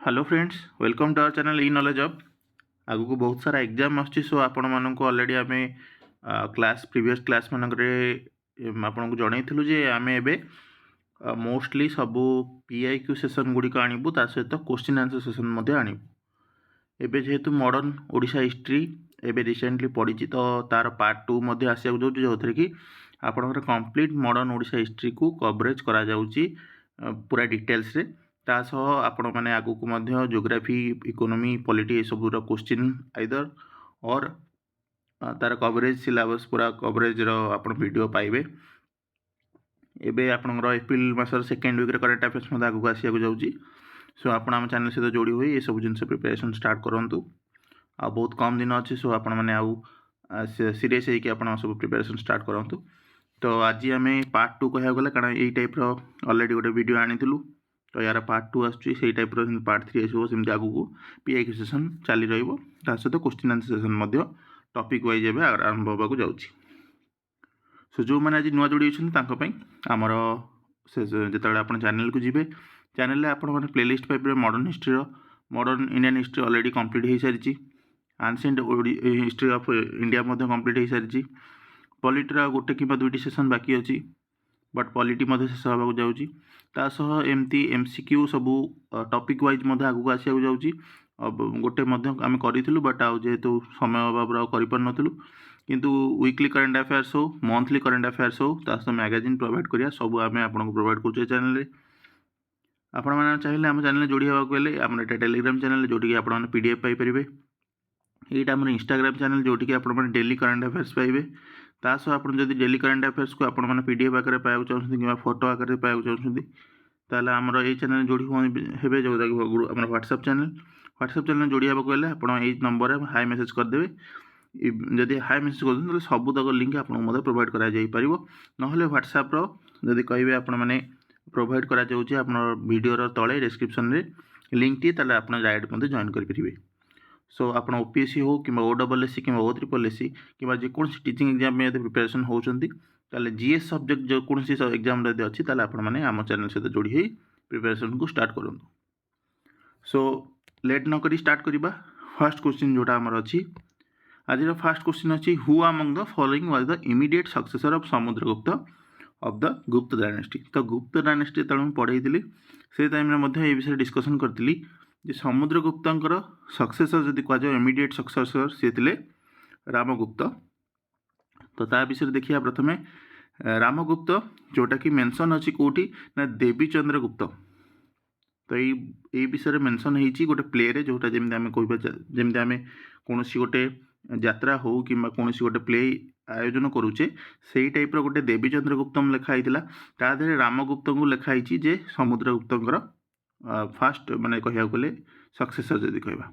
Hello friends, welcome to our channel E knowledge up. आगु को बहुत सारा एग्जाम आछी, सो आपण मानक ऑलरेडी आमे क्लास प्रीवियस क्लास मानकरे आपन को जणैथिलु जे आमे एबे मोस्टली सबु पीआईक्यू सेशन गुडी को आनिबु, ता सहित क्वेश्चन आंसर सेशन मध्ये आनिबु। एबे जेहेतु मॉडर्न ओडिशा हिस्ट्री एबे रिसेंटली पढ़ी तो तार पार्ट 2 मध्ये आसिया जाउची, जोथरे कि आपनकर कंप्लीट मॉडर्न ओडिशा हिस्ट्री को कवरेज करा जाउची पूरा डिटेल्स रे। ता सह आपण माने आगु को मध्य ज्योग्राफी, इकोनॉमी, पॉलिटी ए सब रो क्वेश्चन आइदर और तार कवरेज सिलेबस पूरा कवरेज रो आपण वीडियो पाइबे। एबे आपनकर एप्रिल मासर सेकेंड वीक रे करंट अफेयर्स मध्ये आगु आसिया को जाउची। सो आपण हम चैनल सहित जोड़ी हुई ये सब जिनस प्रिपरेशन स्टार्ट करंतु। आ बहुत कम दिन अच्छे, सो आपण माने आउ सीरियस है कि आपण सब प्रिपरेशन स्टार्ट करंतु। तो आज आम पार्ट 2 कह गला, कारण यही टाइप रो ऑलरेडी गोटे वीडियो आनिथिलु, तो यार पार्ट 2 आसुची, सेही टाइप रो पार्ट 3 आसो। सेमती आगु को पीआईक्यू सेशन चली रहइबो, ता सहित क्वेश्चन आंसर सेशन मध्ये टॉपिक वाइज एबे आरंभ होबा को जाउची। सो जो माने आज नुआ जोड़ी अछन तांको पई हमर से जेतबे आपण चैनल को जिबे, चैनल रे आपण माने प्लेलिस्ट पाइबे मॉडर्न हिस्ट्री रो, modern Indian history already complete हो सारी, एंशिएंट हिस्ट्री ऑफ इंडिया मध्ये कंप्लीट हो सारी, पॉलिटी रो गोटे किबा दुईटी सेशन बाकी अछि, बट पॉलिटी मध्ये शेष होबा को जाउची। ता सह एमती एमसीक्यू सबु टॉपिक वाइज मध्ये आगु आसिया को जाउची। अब गोटे मध्ये आम करिथिलु, बट आ जेहेतु समय अभाव रो करि पर नथिलु, किंतु वीकली करंट अफेयर्स हो, मंथली करंट अफेयर्स हो, ता सह मैगजीन प्रोवाइड करिया सब आम आपन को प्रोवाइड करछे चैनल रे। आपण माने चाहिले हम चैनल जोड़ी होबा गेले हमर एटा टेलीग्राम चैनल जोटी कि आपण माने पीडीएफ पाई परिबे। एटा हमर इंस्टाग्राम चैनल जोटी कि आपण माने डेली करंट अफेयर्स पाइबे। ता सह आपण जदि डेली करंट अफेयर्स को आपण माने पीडीएफ आकर पाइबा चाहछथि कि फोटो आकर पाइबा चाहछथि, ताले हमर ए चैनल जोड़ी हेबे, जोदा कि हमर व्हाट्सएप चैनल जोड़ी होबा गेले आपण ए नंबर रे हाई मेसेज कर देबे। जदि हाई मेसेज कर देन, सब तक लिंक आपण मते प्रोवाइड करा जाई परिबो। नहले व्हाट्सएप रो जदि कहबे आपण माने प्रोवाइड करा जाउची आपन वीडियो रो तळे डिस्क्रिप्शन रे लिंक टी, ताले आपण डायरेक्ट मते जॉइन कर परिबे। सो आपण ओपीएससी हो कि ओडब्ल्यूएससी कि O3SC कि जे कोन टीचिंग एग्जाम में यदि प्रिपरेशन होउचंती, ताले जीएस सब्जेक्ट जो कोन सी एग्जाम रे अछि, ताले आपण माने हम चैनल से जोड़ी होई प्रिपरेशन को स्टार्ट करंतु। सो लेट न करी स्टार्ट करिबा। फर्स्ट क्वेश्चन जोटा हमर अछि, आज रो फर्स्ट क्वेश्चन अछि, who among the following was the immediate successor of Samudragupta of the गुप्त डायनेस्टी। तो गुप्त डायनेस्टी तळ पढैतिली, से टाइम रे मध्ये ए विषय डिस्कशन करतिली जे समुद्रगुप्तंकर सक्सेसर जदि कह जाए इमीडिएट सक्सेसर से थिले रामगुप्त। तो ता विषय देखिया प्रथमे रामगुप्त जोटा कि मेंशन अछि कोठी ना देवी चंद्रगुप्त। तो ये विषय मेंशन हेची गोटे प्ले रे, जोटा जेमि आमे कहबा जेमि आमे कोनोसी गोटे यात्रा हो कि कोनोसी गोटे प्ले आयोजन करूचे, सेही टाइप रो गोटे देवी चंद्रगुप्तम लेखा आइतिला। ता देरे रामगुप्त को लेखा आइची जे समुद्रगुप्तंकर फास्ट माने कहिया गले सक्सेसर जदि कहबा।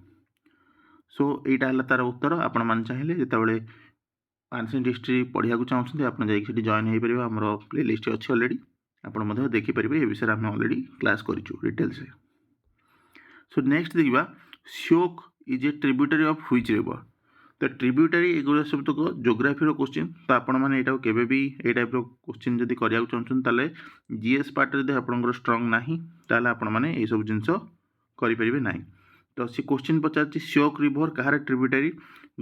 सो एटा हला तार उत्तर। आपण मान चाहिले जेतेबेले एंशिएंट हिस्ट्री पढ़िया को चाहछथि, आपण जाई कि जॉइन हे परिबा। हमरो प्लेलिस्ट अछि ऑलरेडी, आपण मध्ये देखि परिबे। ए विषय हम ऑलरेडी क्लास करिछु डिटेल्स रे। सो नेक्स्ट देखिबा, Shyok is a tributary of which river. तो ट्रिब्यूटरी एगुला सब तक ज्योग्राफी रो क्वेश्चन। तो आपण माने एटा केबे भी ए टाइप रो क्वेश्चन जदि करिया को चाहछन, ताले जीएस पार्ट रे आपनकर स्ट्रांग नाही, ताले आपण माने ए सब जिंस करि परिबे नाही। तो सी क्वेश्चन पचारछि, श्योक रिवर कहार ट्रिब्यूटरी,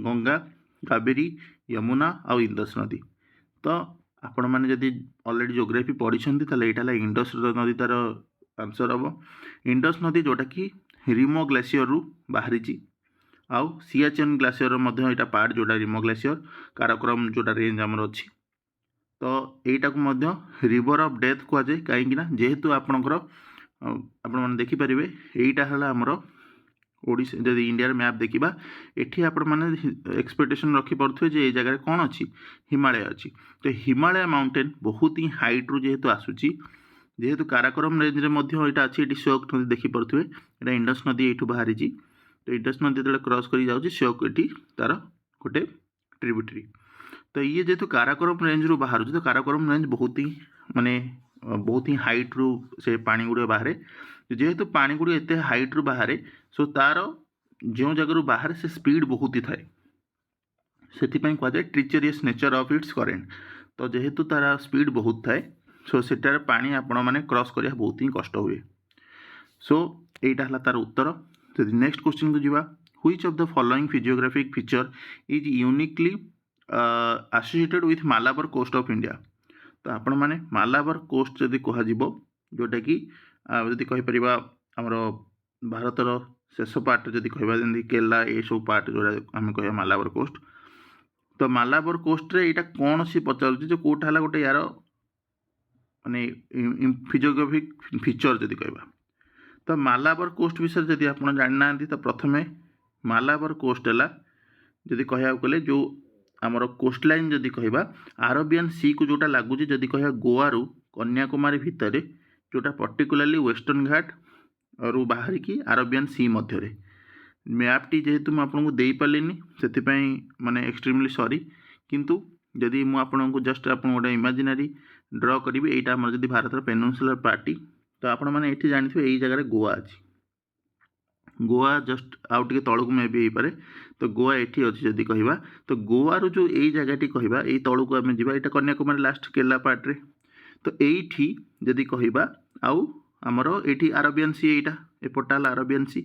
गंगा, कावेरी, यमुना और इंडस नदी। तो आपण माने जदि ऑलरेडी ज्योग्राफी पढिछन्ती, ताले एटा ला इंडस नदी तार आंसर हबो। इंडस नदी जोटा कि रिमो ग्लेशियर रु बाहरिछि, आउ सियाचेन ग्लेशियर रो मध्ये एटा पार्ट जोटा रिमो ग्लेशियर, काराकोरम जोटा रेंज हमर अछि। तो एटा को मध्ये रिवर ऑफ डेथ को जाय, काहे कि ना जेहेतु आपनकर आपण माने देखि परिबे एटा हला हमर ओडिशा। जदि इंडिया रे मैप देखिबा, एठी आपण माने एक्सपेक्टेशन रखि पड़थुए जे ए जगह रे कोन अछि, हिमालय अछि। तो हिमालय माउंटेन बहुत ही हाइट रु जेहेतु आसुची, जेहेतु काराकोरम रेंज रे मध्ये एटा अछि, एठी श्योक नदी देखि पड़थुए, एटा इंडस नदी एठु बाहरिची। तो इंडस नदी जेतले क्रॉस करी जाउची, श्योक एठी तार गोटे ट्रिब्यूटरी। तो ये जेहेतु काराकोरम रेंज रु बाहर, तो काराकोरम रेंज बहुत ही माने बहुत ही हाइट रु से पानी गुड़े बाहर। जेहेतु पानी गुड़ी एते हाइट रु बाहर, सो तार जो जगह बाहर से स्पीड बहुत ही थाए, सेथिपाई कह जाए ट्रिचरियस नेचर ऑफ इट्स करेंट। तो जेहेतु तार स्पीड बहुत थाए, सो सेटार पानी आपण माने क्रॉस करिया बहुत ही कष्ट हुए। सो এইটা ହେଲା ତାର ଉତ୍ତର। ଯଦି ନେକ୍ସଟ କ୍ୱେଶ୍ଚିନ୍କୁ ଯିବା, which of the following physiographic feature is uniquely associated with Malabar coast of India. ତ ଆପଣମାନେ ମାଲାବାର କୋଷ୍ଟ ଯଦି କୁହାଯିବ, ଯେଉଁଟାକି ଯଦି କହିପାରିବା ଆମର ଭାରତର ଶେଷ ପାର୍ଟ ଯଦି କହିବା, ଯେମିତି କେରଲା ଏସବୁ ପାର୍ଟ ଯେଉଁଟା ଆମେ କହିବା ମାଲାବାର କୋଷ୍ଟ। ତ ମାଲାବାର କୋଷ୍ଟରେ ଏଇଟା କ'ଣ ସିଏ ପଚାରୁଛି ଯେ କେଉଁଟା ହେଲା ଗୋଟେ ୟାର ମାନେ ଫିଜିଓଗ୍ରାଫିକ୍ ଫିଚର ଯଦି କହିବା। ତ ମାଲାବାର କୋଷ୍ଟ ବିଷୟରେ ଯଦି ଆପଣ ଜାଣିନାହାନ୍ତି, ତ ପ୍ରଥମେ ମାଲାବାର କୋଷ୍ଟ ହେଲା ଯଦି କହିବାକୁ ଗଲେ ଯେଉଁ ଆମର କୋଷ୍ଟ ଲାଇନ୍ ଯଦି କହିବା ଆରବିଆନ୍ ସିକୁ ଯେଉଁଟା ଲାଗୁଛି, ଯଦି କହିବା ଗୋଆରୁ କନ୍ୟାକୁମାରୀ ଭିତରେ, ଯେଉଁଟା ପର୍ଟିକୁଲାରଲି ୱେଷ୍ଟର୍ଣ୍ଣ ଘାଟରୁ ବାହାରିକି ଆରବିଆନ୍ ସି ମଧ୍ୟରେ। ମ୍ୟାପ୍ଟି ଯେହେତୁ ମୁଁ ଆପଣଙ୍କୁ ଦେଇପାରିଲିନି, ସେଥିପାଇଁ ମାନେ ଏକ୍ସଟ୍ରିମଲି ସରି, କିନ୍ତୁ ଯଦି ମୁଁ ଆପଣଙ୍କୁ ଜଷ୍ଟ ଆପଣ ଗୋଟେ ଇମାଜିନାରୀ ଡ୍ର କରିବି, ଏଇଟା ଆମର ଯଦି ଭାରତର ପେନିନସୁଲାର ପାର୍ଟି, ତ ଆପଣମାନେ ଏଇଠି ଜାଣିଥିବେ ଏଇ ଜାଗାରେ ଗୋଆ ଅଛି। ଗୋଆ ଜଷ୍ଟ ଆଉ ଟିକେ ତଳକୁ ମେ ବି ହେଇପାରେ, ତ ଗୋଆ ଏଠି ଅଛି ଯଦି କହିବା। ତ ଗୋଆରୁ ଯେଉଁ ଏଇ ଜାଗାଟି କହିବା, ଏଇ ତଳକୁ ଆମେ ଯିବା, ଏଇଟା କନ୍ୟାକୁମାରୀ ଲାଷ୍ଟ କେରଲା ପାର୍ଟରେ। ତ ଏଇଠି ଯଦି କହିବା, ଆଉ ଆମର ଏଇଠି ଆରବିଆନ୍ ସି, ଏଇଟା ଏପଟଟା ହେଲା ଆରବିଆନ୍ ସି।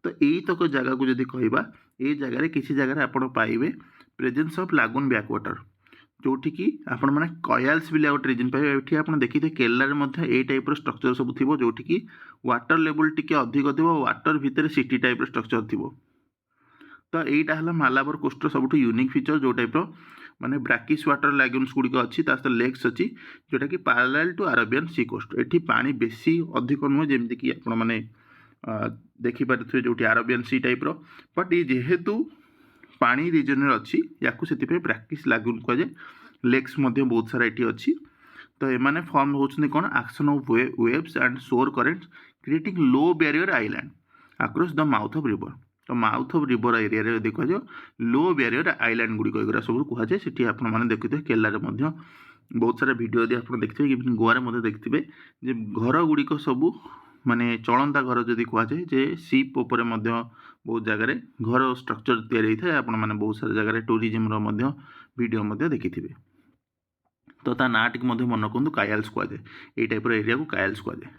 ତ ଏଇତକ ଜାଗାକୁ ଯଦି କହିବା, ଏଇ ଜାଗାରେ କିଛି ଜାଗାରେ ଆପଣ ପାଇବେ ପ୍ରେଜେନ୍ସ ଅଫ୍ ଲାଗୁନ୍ ବ୍ୟାକୱାଟର, ଯେଉଁଠିକି ଆପଣମାନେ କୟାଲ୍ସ ବୋଲି ଆଉ ଗୋଟେ ରିଜନ୍ ପାଇବେ। ଏଠି ଆପଣ ଦେଖିଥିବେ କେରଲାରେ ମଧ୍ୟ ଏଇ ଟାଇପ୍ର ଷ୍ଟ୍ରକ୍ଚର ସବୁ ଥିବ, ଯେଉଁଠିକି ୱାଟର ଲେବୁଲ୍ ଟିକେ ଅଧିକ ଥିବ, ୱାଟର ଭିତରେ ସିଟି ଟାଇପ୍ର ଷ୍ଟ୍ରକ୍ଚର ଥିବ। ତ ଏଇଟା ହେଲା ମାଲାବାର କୋଷ୍ଟର ସବୁଠୁ ୟୁନିକ୍ ଫିଚର, ଯେଉଁ ଟାଇପ୍ର ମାନେ ବ୍ରାକିସ୍ ୱାଟର ଲାଗୁନ୍ସ ଗୁଡ଼ିକ ଅଛି, ତା ସହିତ ଲେକ୍ସ ଅଛି, ଯେଉଁଟାକି parallel to Arabian sea coast. ଏଠି ପାଣି ବେଶୀ ଅଧିକ ନୁହେଁ, ଯେମିତିକି ଆପଣମାନେ ଦେଖିପାରୁଥିବେ ଯେଉଁଠି ଆରବିଆନ୍ ସି ଟାଇପ୍ର, ବଟ୍ ଇଏ ଯେହେତୁ ପାଣି ରିଜନରେ ଅଛି, ୟାକୁ ସେଥିପାଇଁ ବ୍ରାକିସ୍ ଲାଗୁନ୍ କୁହାଯାଏ। ଲେକ୍ସ ମଧ୍ୟ ବହୁତ ସାରା ଏଠି ଅଛି। ତ ଏମାନେ ଫର୍ମ ହେଉଛନ୍ତି କ'ଣ, ଆକ୍ସନ୍ ଅଫ୍ ୱେଭ୍ସ ଆଣ୍ଡ ସୋର୍ କରେଣ୍ଟସ୍ creating low barrier island across the mouth of river. ତ ମାଉଥ୍ ଅଫ୍ ରିଭର ଏରିଆରେ ଯଦି କୁହାଯିବ ଲୋ ବ୍ୟାରିୟର ଆଇଲ୍ୟାଣ୍ଡ ଗୁଡ଼ିକ ଏଗୁଡ଼ା ସବୁ କୁହାଯାଏ। ସେଠି ଆପଣମାନେ ଦେଖୁଥିବେ କେରଲାରେ ମଧ୍ୟ ବହୁତ ସାରା ଭିଡ଼ିଓ ଯଦି ଆପଣ ଦେଖିଥିବେ, ଇଭେନ୍ ଗୋଆରେ ମଧ୍ୟ ଦେଖିଥିବେ ଯେ ଘର ଗୁଡ଼ିକ ସବୁ ମାନେ ଚଳନ୍ତା ଘର ଯଦି କୁହାଯାଏ, ଯେ ସିପ୍ ଉପରେ ମଧ୍ୟ ବହୁତ ଜାଗାରେ ଘର ଷ୍ଟ୍ରକ୍ଚର ତିଆରି ହେଇଥାଏ। ଆପଣମାନେ ବହୁତ ସାରା ଜାଗାରେ ଟୁରିଜିମର ମଧ୍ୟ ଭିଡ଼ିଓ ମଧ୍ୟ ଦେଖିଥିବେ। ତ ତା ନାଁ ଟିକେ ମଧ୍ୟ ମନେ ରଖନ୍ତୁ, କାୟାଲ୍ସ କୁହାଯାଏ। ଏଇ ଟାଇପ୍ର ଏରିଆକୁ କାୟାଲ୍ସ କୁହାଯାଏ।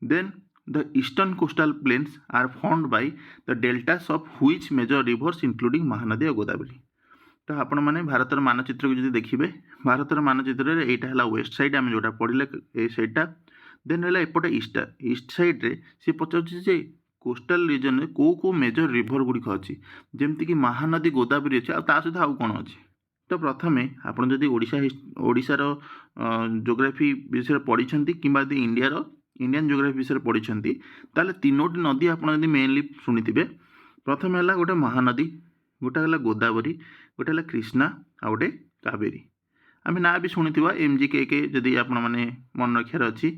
Then the eastern coastal plains are formed by the deltas of which major rivers including Mahanadi ଓ ଗୋଦାବରୀ। ତ ଆପଣମାନେ ଭାରତର ମାନଚିତ୍ରକୁ ଯଦି ଦେଖିବେ, ଭାରତର ମାନଚିତ୍ରରେ ଏଇଟା ହେଲା ୱେଷ୍ଟ ସାଇଡ଼୍, ଆମେ ଯେଉଁଟା ପଢ଼ିଲେ ଏଇ ସାଇଡ଼୍ଟା। ଦେନ୍ ରହିଲା ଏପଟେ ଇଷ୍ଟ ସାଇଡ଼୍ରେ ସେ ପଚାରୁଛି ଯେ କୋଷ୍ଟାଲ ରିଜନରେ କେଉଁ କେଉଁ ମେଜର ରିଭର ଗୁଡ଼ିକ ଅଛି, ଯେମିତିକି ମହାନଦୀ, ଗୋଦାବରୀ ଅଛି, ଆଉ ତା ସହିତ ଆଉ କ'ଣ ଅଛି। ତ ପ୍ରଥମେ ଆପଣ ଯଦି ଓଡ଼ିଶାର ଜୋଗ୍ରାଫି ବିଷୟରେ ପଢ଼ିଛନ୍ତି, କିମ୍ବା ଯଦି ଇଣ୍ଡିଆନ୍ ଜୋଗ୍ରାଫି ବିଷୟରେ ପଢ଼ିଛନ୍ତି, ତାହେଲେ ତିନୋଟି ନଦୀ ଆପଣ ଯଦି ମେନଲି ଶୁଣିଥିବେ। ପ୍ରଥମେ ହେଲା ଗୋଟେ ମହାନଦୀ, ଗୋଟେ ହେଲା ଗୋଦାବରୀ, ଗୋଟେ ହେଲା କୃଷ୍ଣା, ଆଉ ଗୋଟେ କାବେରୀ। ଆମେ ନାଁ ବି ଶୁଣିଥିବା MGK ଯଦି ଆପଣମାନେ ମନେ ରଖିବାର ଅଛି,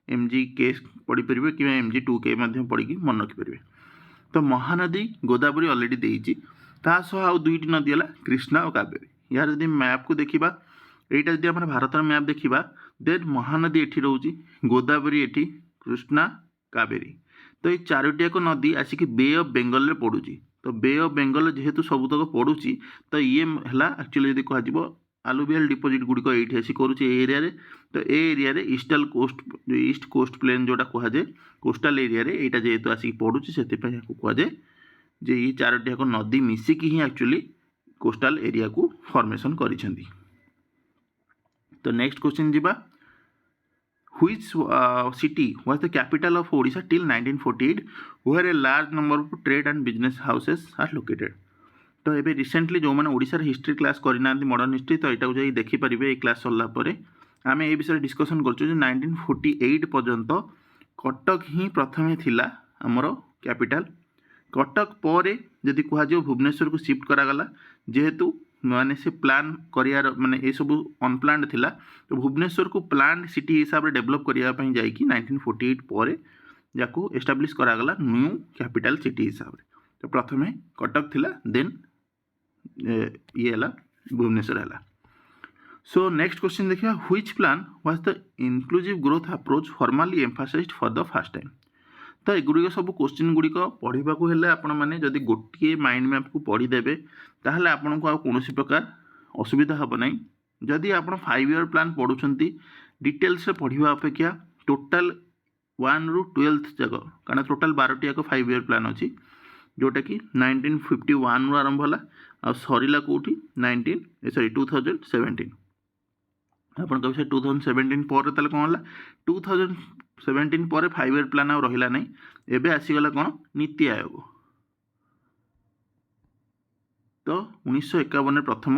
MGK ପଢ଼ିପାରିବେ, କିମ୍ବା MG2K ମଧ୍ୟ ପଢ଼ିକି ମନେ ରଖିପାରିବେ। ତ ମହାନଦୀ, ଗୋଦାବରୀ ଅଲରେଡ଼ି ଦେଇଛି, ତା ସହ ଆଉ ଦୁଇଟି ନଦୀ ହେଲା କୃଷ୍ଣା ଆଉ କାବେରୀ। ଏହାର ଯଦି ମ୍ୟାପ୍କୁ ଦେଖିବା, ଏଇଟା ଯଦି ଆମର ଭାରତର ମ୍ୟାପ୍ ଦେଖିବା, ଦେନ୍ ମହାନଦୀ ଏଠି ରହୁଛି, ଗୋଦାବରୀ ଏଠି, କୃଷ୍ଣା, କାବେରୀ। ତ ଏଇ ଚାରୋଟିଯାକ ନଦୀ ଆସିକି ବେ ଅଫ୍ ବେଙ୍ଗଲରେ ପଡ଼ୁଛି। ତ ବେ ଅଫ୍ ବେଙ୍ଗଲ ଯେହେତୁ ସବୁତକ ପଡ଼ୁଛି, ତ ଇଏ ହେଲା ଆକ୍ଚୁଆଲି ଯଦି କୁହାଯିବ ଆଲୁଭିଆଲ ଡିପୋଜିଟ୍ ଗୁଡ଼ିକ ଏଇଠି ଆସି କରୁଛି ଏ ଏରିଆରେ। ତ ଏ ଏରିଆରେ ଇଷ୍ଟ କୋଷ୍ଟ ପ୍ଲେନ୍ ଯେଉଁଟା କୁହାଯାଏ, କୋଷ୍ଟାଲ ଏରିଆରେ ଏଇଟା ଯେହେତୁ ଆସିକି ପଡ଼ୁଛି, ସେଥିପାଇଁ ଏହାକୁ କୁହାଯାଏ ଯେ ଏଇ ଚାରୋଟିଯାକ ନଦୀ ମିଶିକି ହିଁ ଆକ୍ଚୁଆଲି କୋଷ୍ଟାଲ ଏରିଆକୁ ଫର୍ମେସନ୍ କରିଛନ୍ତି। ତ ନେକ୍ସଟ କ୍ୱେଶ୍ଚିନ୍ ଯିବା, Which city was the capital of Odisha till 1948, where a large number of trade and business houses are located? तो ଏବେ ରିସେଣ୍ଟଲି ଯେଉଁମାନେ ଓଡ଼ିଶାର ହିଷ୍ଟ୍ରି କ୍ଲାସ୍ କରିନାହାନ୍ତି, ମଡ଼ର୍ଣ୍ଣ ହିଷ୍ଟ୍ରି, ତ ଏଇଟାକୁ ଯାଇ ଦେଖିପାରିବେ ଏଇ କ୍ଲାସ୍ ସରିଲା ପରେ। ଆମେ ଏ ବିଷୟରେ ଡିସ୍କସନ୍ କରୁଛୁ ଯେ 1948 ପର୍ଯ୍ୟନ୍ତ କଟକ ହିଁ ପ୍ରଥମେ ଥିଲା ଆମର କ୍ୟାପିଟାଲ। କଟକ ପରେ ଯଦି କୁହାଯିବ ଭୁବନେଶ୍ୱରକୁ ସିଫ୍ଟ କରାଗଲା, ଯେହେତୁ ମାନେ ସେ ପ୍ଲାନ୍ କରିବାର ମାନେ ଏସବୁ ଅନପ୍ଲାନ୍ଡ ଥିଲା, ତ ଭୁବନେଶ୍ୱରକୁ ପ୍ଲାନ୍ଡ ସିଟି ହିସାବରେ ଡେଭଲପ୍ କରିବା ପାଇଁ ଯାଇକି 1948 ପରେ ଯାକୁ ଏଷ୍ଟାବ୍ଲିଶ୍ କରାଗଲା ନ୍ୟୁ କ୍ୟାପିଟାଲ ସିଟି ହିସାବରେ। ତ ପ୍ରଥମେ କଟକ ଥିଲା, ଦେନ୍ ଇଏ ହେଲା ଭୁବନେଶ୍ୱର ହେଲା। ସୋ ନେକ୍ସଟ କ୍ୱେଶ୍ଚିନ୍ ଦେଖିବା, which plan was the inclusive growth approach formally emphasised for the first time. ତ ଏଗୁଡ଼ିକ ସବୁ କ୍ୱେଶ୍ଚିନ୍ ଗୁଡ଼ିକ ପଢ଼ିବାକୁ ହେଲେ ଆପଣମାନେ ଯଦି ଗୋଟିଏ ମାଇଣ୍ଡ ମ୍ୟାପ୍କୁ ପଢ଼ିଦେବେ, ତାହେଲେ ଆପଣଙ୍କୁ ଆଉ କୌଣସି ପ୍ରକାର ଅସୁବିଧା ହେବ ନାହିଁ। ଯଦି ଆପଣ 5 ଇୟର୍ ପ୍ଲାନ୍ ପଢ଼ୁଛନ୍ତି, ଡିଟେଲ୍ସରେ ପଢ଼ିବା ଅପେକ୍ଷା ଟୋଟାଲ୍ 1 ରୁ 12th ଯାକ, କାରଣ ଟୋଟାଲ୍ 12ଟି ଯାକ 5 ଇୟର୍ ପ୍ଲାନ୍ ଅଛି, ଯେଉଁଟାକି 1951ରୁ ଆରମ୍ଭ ହେଲା ଆଉ ସରିଲା କେଉଁଠି 2017। ଆପଣ କହିବେ ସେ 2017 ପରେ ତାହେଲେ କ'ଣ ହେଲା, 2017 ପରେ 5 ଇୟର୍ ପ୍ଲାନ୍ ଆଉ ରହିଲା ନାହିଁ, ଏବେ ଆସିଗଲା କ'ଣ ନୀତି ଆୟୋଗ। ତ 1951ରେ ପ୍ରଥମ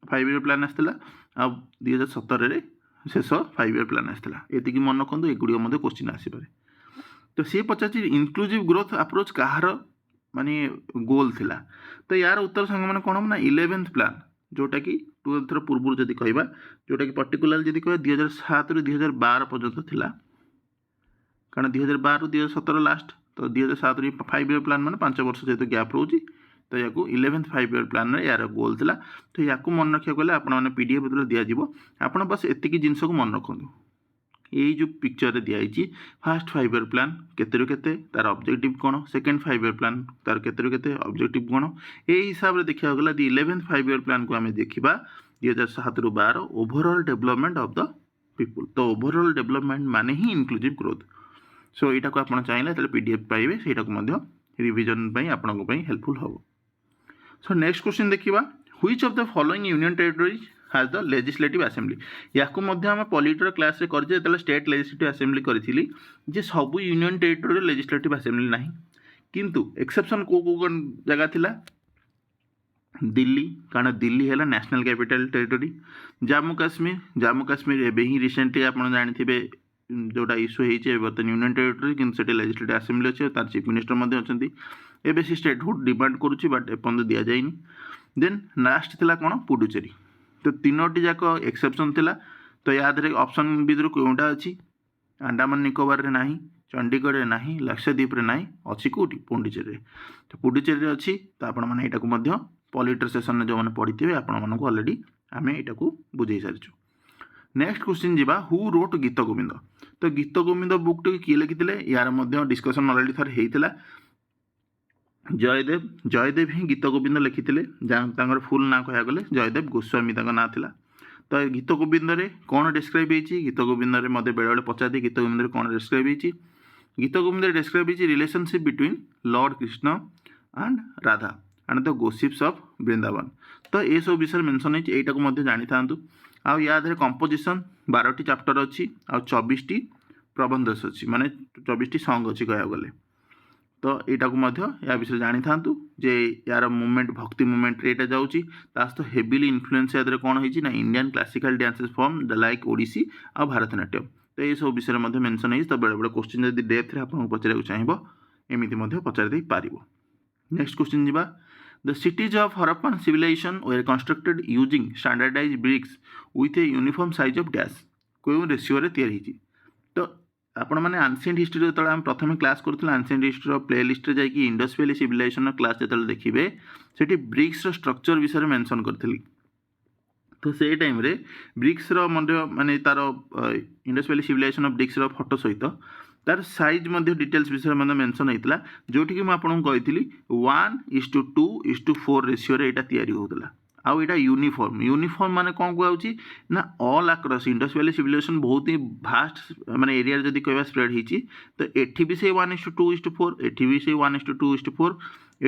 5 ଇୟର୍ ପ୍ଲାନ୍ ଆସିଥିଲା ଆଉ 2017ରେ ଶେଷ 5 ଇୟର୍ ପ୍ଲାନ୍ ଆସିଥିଲା। ଏତିକି ମନେ ରଖନ୍ତୁ, ଏଗୁଡ଼ିକ ମଧ୍ୟ କ୍ୱେଶ୍ଚିନ୍ ଆସିପାରେ। ତ ସିଏ ପଚାରିଛି ଇନକ୍ଲୁଜିଭ୍ ଗ୍ରୋଥ୍ ଆପ୍ରୋଚ୍ କାହାର ମାନେ ଗୋଲ୍ ଥିଲା। ତ ୟାର ଉତ୍ତର ସାଙ୍ଗମାନେ କ'ଣ ହେବ ନା 11th ପ୍ଲାନ୍, ଯେଉଁଟାକି 12th ପୂର୍ବରୁ ଯଦି କହିବା, ଯେଉଁଟାକି ପର୍ଟିକୁଲାର ଯଦି କହିବା 2007ରୁ 2012 ପର୍ଯ୍ୟନ୍ତ ଥିଲା, କାରଣ 2012ରୁ 2017 ଲାଷ୍ଟ, ତ 2007ରୁ 5 ଇୟର୍ ପ୍ଲାନ୍ ମାନେ 5 ବର୍ଷ ଯେହେତୁ ଗ୍ୟାପ୍ ରହୁଛି, ତ ୟାକୁ 11th 5 ଇୟର୍ ପ୍ଲାନ୍ରେ ୟାର ଗୋଲ୍ ଥିଲା। ତ ୟାକୁ ମନେ ରଖିବାକୁ ଗଲେ ଆପଣମାନେ PDF ଯେତେବେଳେ ଦିଆଯିବ, ଆପଣ ବାସ୍ ଏତିକି ଜିନିଷକୁ ମନେ ରଖନ୍ତୁ। ଏଇ ଯେଉଁ ପିକ୍ଚରରେ ଦିଆହେଇଛି, ଫାର୍ଷ୍ଟ 5 ଇୟର୍ ପ୍ଲାନ୍ କେତେରୁ କେତେ, ତାର ଅବଜେକ୍ଟିଭ୍ କ'ଣ, ସେକେଣ୍ଡ 5 ଇୟର୍ ପ୍ଲାନ୍ ତାର କେତେରୁ କେତେ, ଅବଜେକ୍ଟିଭ୍ କ'ଣ, ଏଇ ହିସାବରେ ଦେଖିବାକୁ ଗଲେ 11th 5 ଇୟର୍ ପ୍ଲାନ୍କୁ ଆମେ ଦେଖିବା 2007ରୁ 12 overall development of the people. ତ ଓଭରଅଲ୍ ଡେଭଲପମେଣ୍ଟ ମାନେ ହିଁ ଇନକ୍ଲୁଜିଭ୍ ଗ୍ରୋଥ୍। ସୋ ଏଇଟାକୁ ଆପଣ ଚାହିଁଲେ ତାହେଲେ PDF ପାଇବେ, ସେଇଟାକୁ ମଧ୍ୟ ରିଭିଜନ୍ ପାଇଁ ଆପଣଙ୍କ ପାଇଁ ହେଲ୍ପଫୁଲ୍ ହେବ। ସୋ ନେକ୍ସଟ କ୍ୱେଶ୍ଚିନ୍ ଦେଖିବା, which of the following union territory has the legislative assembly. ୟାକୁ ମଧ୍ୟ ଆମେ ପଲିଟିର କ୍ଲାସ୍ରେ କରିଛେ, ଯେତେବେଳେ ଷ୍ଟେଟ୍ ଲେଜିସ୍ଲେଟିଭ୍ ଆସେମ୍ବଲି କରିଥିଲି, ଯେ ସବୁ ୟୁନିୟନ୍ ଟେରିଟୋରିରେ ଲେଜିସ୍ଲେଟିଭ୍ ଆସେମ୍ବଲି ନାହିଁ, କିନ୍ତୁ ଏକ୍ସେପ୍ସନ୍ କେଉଁ ଜାଗା ଥିଲା, ଦିଲ୍ଲୀ, କାରଣ ଦିଲ୍ଲୀ ହେଲା national capital territory. Jammu Kashmir ଏବେ ହିଁ ରିସେଣ୍ଟଲି ଆପଣ ଜାଣିଥିବେ ଯେଉଁଟା ଇସ୍ୟୁ ହେଇଛି, ଏବେ ବର୍ତ୍ତମାନ ୟୁନିୟନ୍ ଟେରିଟୋରି, କିନ୍ତୁ ସେଠି ଲେଜିସ୍ଲେଟିଭ୍ ଆସେମ୍ବଲି ଅଛି ଆଉ ତାର ଚିଫ୍ ମିନିଷ୍ଟର ମଧ୍ୟ ଅଛନ୍ତି। ଏବେ ସେ ଷ୍ଟେଟ୍ହୁଡ୍ ଡିମାଣ୍ଡ କରୁଛି, ବଟ୍ ଏପର୍ଯ୍ୟନ୍ତ ଦିଆଯାଇନି। ଦେନ୍ ଲାଷ୍ଟ ଥିଲା କ'ଣ, ପୁଡୁଚେରୀ। ତ 3ଟି ଯାକ ଏକ୍ସେପ୍ସନ୍ ଥିଲା। ତ ୟା ଦେହରେ ଅପସନ୍ ଭିତରୁ କେଉଁଟା ଅଛି, ଆଣ୍ଡାମାନ ନିକୋବରରେ ନାହିଁ, ଚଣ୍ଡିଗଡ଼ରେ ନାହିଁ, ଲାକ୍ଷାଦ୍ୱୀପରେ ନାହିଁ, ଅଛି କେଉଁଠି, ପୁଡୁଚେରୀରେ। ତ ପୁଡୁଚେରୀରେ ଅଛି। ତ ଆପଣମାନେ ଏଇଟାକୁ ମଧ୍ୟ ପଲିଟିର ସେସନ୍ରେ ଯେଉଁମାନେ ପଢ଼ିଥିବେ, ଆପଣମାନଙ୍କୁ ଅଲରେଡ଼ି ଆମେ ଏଇଟାକୁ ବୁଝେଇ ସାରିଛୁ। ନେକ୍ସଟ କ୍ୱେଶ୍ଚିନ୍ ଯିବା, ହୁ ରୋଟ୍ ଗୀତ ଗୋବିନ୍ଦ। ତ ଗୀତ ଗୋବିନ୍ଦ ବୁକ୍ଟିକୁ କିଏ ଲେଖିଥିଲେ, ୟାର ମଧ୍ୟ ଡିସ୍କସନ୍ ଅଲରେଡ଼ି ଥରେ ହେଇଥିଲା। ଜୟଦେବ ହିଁ ଗୀତ ଗୋବିନ୍ଦ ଲେଖିଥିଲେ। ତାଙ୍କର ଫୁଲ୍ ନାଁ କହିବାକୁ ଗଲେ ଜୟଦେବ ଗୋସ୍ୱାମୀ ତାଙ୍କ ନାଁ ଥିଲା। ତ ଗୀତ ଗୋବିନ୍ଦରେ କ'ଣ ଡେସ୍କ୍ରାଇବ୍ ହେଇଛି, ଗୀତ ଗୋବିନ୍ଦରେ ମୋତେ ବେଳେବେଳେ ପଚାରିଦିଏ ଗୀତ ଗୋବିନ୍ଦରେ କ'ଣ ଡେସ୍କ୍ରାଇବ୍ ହେଇଛି। ଗୀତ ଗୋବିନ୍ଦରେ ଡେସ୍କ୍ରାଇବ୍ ହେଇଛି relationship between lord Krishna and Radha and the gossips of Vrindavan. ତ ଏସବୁ ବିଷୟରେ ମେନସନ୍ ହେଇଛି, ଏଇଟାକୁ ମଧ୍ୟ ଜାଣିଥାନ୍ତୁ। ଆଉ ୟା ଦେହରେ କମ୍ପୋଜିସନ୍ 12ଟି ଚାପ୍ଟର ଅଛି ଆଉ 24ଟି ପ୍ରବନ୍ଧସ ଅଛି, ମାନେ 24ଟି ସଙ୍ଗ ଅଛି କହିବାକୁ ଗଲେ। ତ ଏଇଟାକୁ ମଧ୍ୟ ୟା ବିଷୟରେ ଜାଣିଥାନ୍ତୁ ଯେ ୟାର ମୁଭମେଣ୍ଟ ଭକ୍ତି ମୁଭମେଣ୍ଟରେ ଏଇଟା ଯାଉଛି। ତା ସହିତ ହେଭିଲି ଇନଫ୍ଲୁଏନ୍ସ ୟା ଦେହରେ କ'ଣ ହେଇଛି ନା Indian classical dances form like Odissi ଆଉ ଭାରତନାଟ୍ୟମ୍। ତ ଏଇସବୁ ବିଷୟରେ ମଧ୍ୟ ମେନସନ୍ ହେଇଛି। ତ ବେଳେବେଳେ କ୍ୱେଶ୍ଚିନ୍ ଯଦି ଡେପ୍ଥରେ ଆପଣଙ୍କୁ ପଚାରିବାକୁ ଚାହିଁବ, ଏମିତି ମଧ୍ୟ ପଚାରି ଦେଇପାରିବ। ନେକ୍ସଟ କ୍ୱେଶ୍ଚିନ୍ ଯିବା, the cities of Harappan civilisation were constructed using standardise bricks with a uniform size of dash. କେଉଁ ରେସିଓରେ ତିଆରି ହେଇଛି। ତ ଆପଣମାନେ ଆନ୍ସିଏଣ୍ଟ ହିଷ୍ଟ୍ରି ଯେତେବେଳେ ଆମେ ପ୍ରଥମେ କ୍ଲାସ୍ କରୁଥିଲେ, ଆନ୍ସିଏଣ୍ଟ ହିଷ୍ଟ୍ରିର ପ୍ଲେ ଲିଷ୍ଟରେ ଯାଇକି ଇଣ୍ଡସ୍ ଭ୍ୟାଲି ସିଭିଲାଇଜେସନ୍ର କ୍ଲାସ୍ ଯେତେବେଳେ ଦେଖିବେ, ସେଠି ବ୍ରିକ୍ସର ଷ୍ଟ୍ରକ୍ଚର ବିଷୟରେ ମେନସନ୍ କରିଥିଲି। ତ ସେଇ ଟାଇମ୍ରେ ବ୍ରିକ୍ସର ମଧ୍ୟ ମାନେ ତାର ଇଣ୍ଡସ୍ ଭ୍ୟାଲି ସିଭିଲାଇଜେସନ୍ ଅଫ୍ ବ୍ରିକ୍ସର ଫଟୋ ସହିତ ତାର ସାଇଜ୍ ମଧ୍ୟ ଡିଟେଲ୍ସ ବିଷୟରେ ମଧ୍ୟ ମେନସନ୍ ହେଇଥିଲା, ଯେଉଁଠିକି ମୁଁ ଆପଣଙ୍କୁ କହିଥିଲି 1:2:4 ରେସିଓରେ ଏଇଟା ତିଆରି ହେଉଥିଲା। ଆଉ ଏଇଟା ୟୁନିଫର୍ମ ମାନେ କ'ଣ କୁହାଯାଉଛି ନା all across Indus valley civilisation ବହୁତ ହିଁ ଭାଷ୍ଟ ମାନେ ଏରିଆରେ ଯଦି କହିବା ସ୍ପ୍ରେଡ୍ ହେଇଛି। ତ ଏଠି ବି ସେଇ 1:2:4, ଏଠି ବି ସେଇ 1:2:4,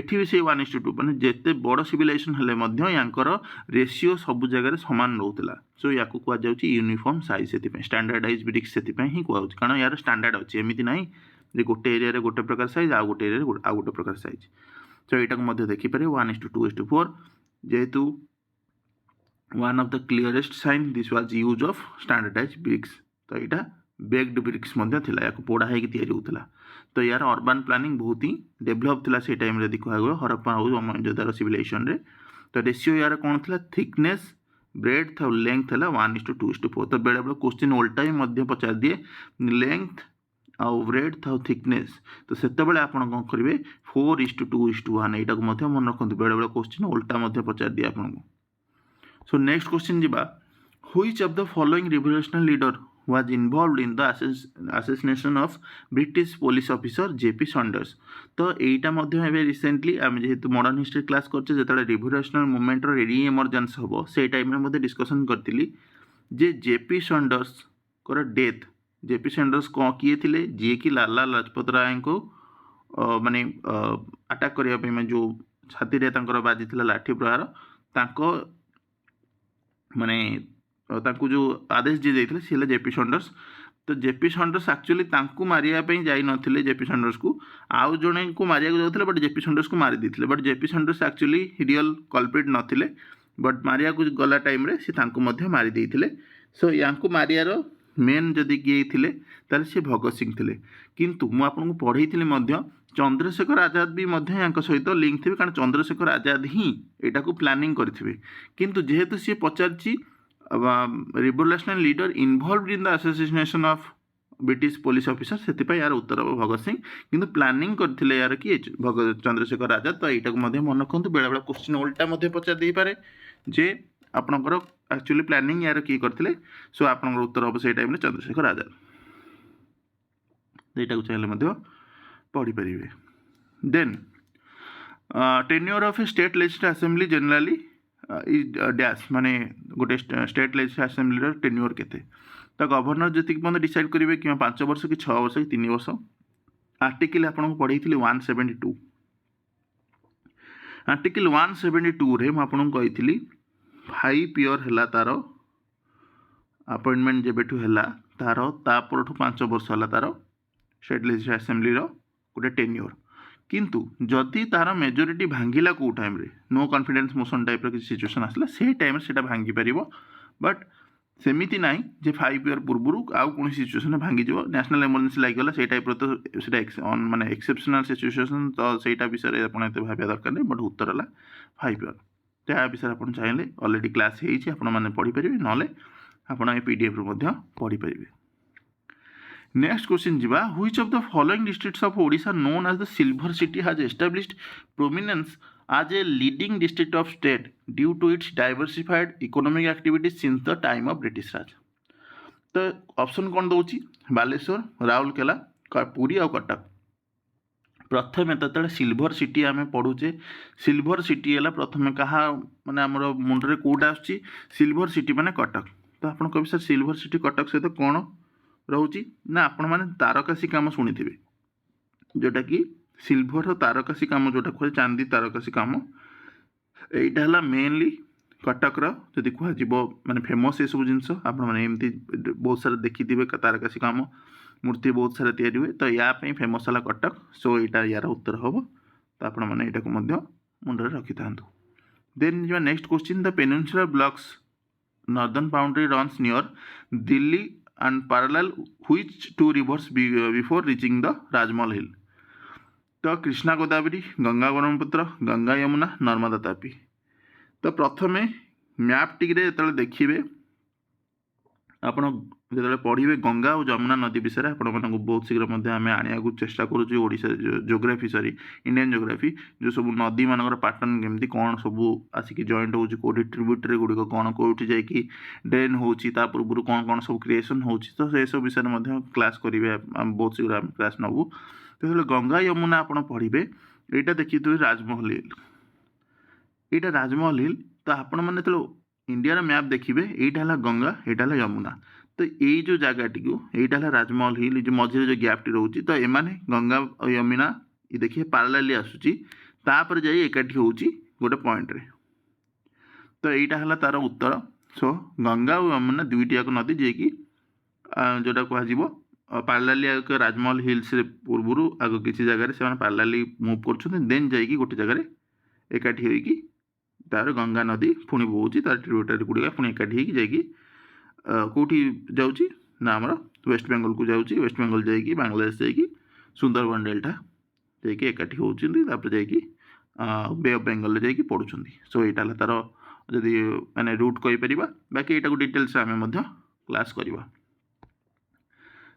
ଏଠି ବି ସେଇ 1:2, ମାନେ ଯେତେ ବଡ଼ ସିଭିଲାଇଜେସନ୍ ହେଲେ ମଧ୍ୟ ୟାଙ୍କର ରେସିଓ ସବୁ ଜାଗାରେ ସମାନ ରହୁଥିଲା। ସୋ ୟାକୁ କୁହାଯାଉଛି ୟୁନିଫର୍ମ ସାଇଜ୍, ସେଥିପାଇଁ ଷ୍ଟାଣ୍ଡାର୍ଡାଇଜ୍ ବ୍ରିକ୍ସ ସେଥିପାଇଁ ହିଁ କୁହାଯାଉଛି, କାରଣ ୟାର ଷ୍ଟାଣ୍ଡାର୍ଡ ଅଛି। ଏମିତି ନାହିଁ ଯେ ଗୋଟେ ଏରିଆରେ ଗୋଟେ ପ୍ରକାର ସାଇଜ୍ ଆଉ ଗୋଟେ ଏରିଆରେ ଆଉ ଗୋଟେ ପ୍ରକାର ସାଇଜ୍। ତ ଏଇଟାକୁ ମଧ୍ୟ ଦେଖିପାରିବେ 1:2:4, ଯେହେତୁ one of the clearest sign this was use of standardized bricks। ତ ଏଇଟା ବେକ୍ଡ ବ୍ରିକ୍ସ ମଧ୍ୟ ଥିଲା, ୟାକୁ ପୋଡ଼ା ହେଇକି ତିଆରି ହେଉଥିଲା। ତ ୟାର ଅର୍ବାନ୍ ପ୍ଲାନିଂ ବହୁତ ହିଁ ଡେଭଲପ୍ ଥିଲା ସେଇ ଟାଇମ୍ରେ ଯଦି କୁହାଗଲା ହରପ୍ପା ହେଉ ମହେଞ୍ଜୋଦାରୋ ସିଭିଲାଇଜେସନ୍ରେ। ତ ରେସିଓ ୟାର କ'ଣ ଥିଲା, ଥିକନେସ୍ ବ୍ରେଡ୍ଥ ଆଉ ଲେନ୍ଥ ହେଲା 1:2:4। ତ ବେଳେବେଳେ କ୍ୱେଶ୍ଚିନ୍ ଓଲ୍ଟା ବି ମଧ୍ୟ ପଚାରିଦିଏ ଲେନ୍ଥ ଆଉ ବ୍ରେଡ୍ଥ ଆଉ ଥିକନେସ୍। ତ ସେତେବେଳେ ଆପଣ କ'ଣ କରିବେ 4:2:1, ଏଇଟାକୁ ମଧ୍ୟ ମନେ ରଖନ୍ତୁ। ବେଳେବେଳେ କ୍ୱେଶ୍ଚିନ୍ ଓଲ୍ଟା ମଧ୍ୟ ପଚାରିଦିଏ ଆପଣଙ୍କୁ। So next question ଯିବା, which of the following revolutionary leader was involved in the assassination of British police officer JP Saunders। ତ ଏଇଟା ମଧ୍ୟ ଏବେ ରିସେଣ୍ଟଲି ଆମେ ଯେହେତୁ ମଡ଼ର୍ଣ୍ଣ ହିଷ୍ଟ୍ରି କ୍ଲାସ୍ କରୁଛେ, ଯେତେବେଳେ ରିଭଲ୍ୟୁସନାରୀ ମୁଭମେଣ୍ଟର ରିଏମର୍ଜେନ୍ସ ହେବ ସେଇ ଟାଇମ୍ରେ ମଧ୍ୟ ଡିସ୍କସନ୍ କରିଥିଲି ଯେ JP ସଣ୍ଡର୍ସଙ୍କର ଡେଥ୍ जेपी सेंडर्स किए थे जी कि लाला लाजपत राय को माने अटैक करने मैं जो छाती बाजी लाठी प्रहार तांको माने जो आदेश जी देते सी जेपी सेंडर्स तो जेपी सेंडर्स एक्चुअली तांको मारिया जाई नथिले जेपी सेंडर्स को आउ जणे को मारिया जाउथिले बट जेपी सेंडर्स को मारी देथिले but JP Saunders actually real culprit नथिले बट मारिया को गला टाइम रे से तांको मध्य मारी देथिले सो यांको मारियार मेन जदि किए थिले ताले से भगत सिंह थिले किंतु मु आपनको पढ़ेइथिले मध्य चंद्रशेखर आजाद भी मध्य यांको सहित लिंक थिबे कारण चंद्रशेखर आजाद ही एटा को प्लानिंग करथिबे किंतु जेहेतु से पचारची revolutionary leader involved in the association of British police officer से यार उत्तर हम भगत सिंह किंतु प्लानिंग करथिले यार किए भगत चंद्रशेखर आजाद तो यहाँ को मन रखु बेले बेले क्वेश्चन उल्टा पचार दे पारे जे आपणकर एक्चुअली प्लानिंग यार किए करथिले सो आपणकर उत्तर हम से टाइम चंद्रशेखर आजाद यहाँ को चाहिए पढ़ी पारे then tenure of a state legislative assembly generally dash माने गोटे स्टेट लेजिस्लेटिव असेंबली टेन्योर केते तो गवर्नर जी पर्यटन डिसाइड करेंगे कि 5 वर्ष कि 6 वर्ष कि 3 वर्ष आर्टिकल आपको पढ़ी 172 आर्टिकल 172 रे मुझे कही 5 ईयर है तार अपॉइंटमेंट जेबेठू है तार तापर 5 वर्ष है तार स्टेट लेजिस्लेटिव असेंबली गोटे टेन्योर किंतु जदि तार मेजोरिटी भांगिला को टाइम रे नो कॉन्फिडेंस मोशन टाइप किसी सिचुएशन आसला से टाइम से भांगी पार बट सेमिति ना जे 5 ईयर पूर्व आउ कौन सिचुएशन भांगी जाव नेशनल इमरजेंसी लगिगला से टाइप तो माने एक्सेप्शनल सिचुएशन तो सहीटा विषय आप भाविया दरकार नहीं बट उत्तर है 5 ईयर तो या विषय आप चाहिए अलरेडी क्लास होने पढ़ी पारे ना आप पीडीएफ पढ़ी पारे नेक्स्ट क्वेश्चन जीवा which of the following districts of Odisha known as the silver city has established prominence as a leading district of state due to its diversified economic activities since the time of British Raj. तो option कौन दौची बालेश्वर राउरकेला पुरी और कटक प्रथम जो silver city आम पढ़ुचे silver city है प्रथम क्या माने आमर मुंडे कौटा आसुची सिल्वर सिटी माने कटक तो आप कह सर सिल्वर सिटी कटक सहित कौन रोची ना आपण मैंने तारकासी काम शुणी थे जोटा कि सिल्वर तारकासी काम जोटा कहे चांदी तारकासी काम यहाँ है मेनली कटकर जदि कह माने फेमस ये सब जिनस आपमती बहुत सारा देखी थे तारकासी काम मूर्ति बहुत सारा तैयारी हुए तो यापाई फेमस है कटक सो यहाँ यार उत्तर हम तो आपण मैंने यहाँ मुंडे रखी था देन जो next question the peninsular blocks northern boundary runs near Delhi and parallel which 2 rivers before reaching the Rajmahal hill तो कृष्णा गोदावरी गंगा ब्रह्मपुत्र गंगा यमुना नर्मदा तापी तो प्रथमे मैप टिके जो देखिए आपड़ जो पढ़े गंगा और जमुना नदी विषय आप बहुत शीघ्र आम आने को चेष्टा करोशा जोग्राफी सॉरी इंडियन जोग्राफी जो सब नदी मान पैटर्न केमती कौन सब आसिक जॉइंट हो ट्रिब्यूटरी गुड़िक कौन कौटी जाकि ड्रेन होता पूर्व कौन कौन सब क्रिएसन हो तो से सब विषय क्लास करेंगे बहुत शीघ्र आम क्लास नबू तो गंगा यमुना आप पढ़े यहाँ देखिए राजमहल हिल यहाँ राजमहल हिल तो आपण मैंने जो इंडिया मैप देखिए यहाँ है गंगा यहाँ है यमुना तो ये जो जगह यहाँ है राजमहल हिल जो मझे जो गैप टी रोचे तो एमाने गंगा और यमुना ये देखिए पैरेलली आसूची तापर जाई एकाठी होची गोटे पॉइंट रे तो यहाँ है तार उत्तर सो गंगा और यमुना दुईटी जाक नदी जी कि जोटा कह पैरेलली राजमहल हिल्स पूर्व आग किसी जगह से पैरेलली मूव कर देन जाइए गोटे जगह एकाठी होगी तार गंगा नदी पुणी बोची तार ट्रिब्यूटरी गुड़िया पुणी एकाठी होगी कौटी जाऊँगी ना आमर वेस्ट बेंगल को जाऊँगी वेस्ट बेंगल जाइए बांग्लादेश जाइए सुंदरबन डेल्टा जाइए एकाठी होती बे ऑफ बेंगल जाइए पढ़ुं सो यहाँ तार जदि माने रूट कहीपर बाकी यहाँ को डिटेल्स आम क्लास करवा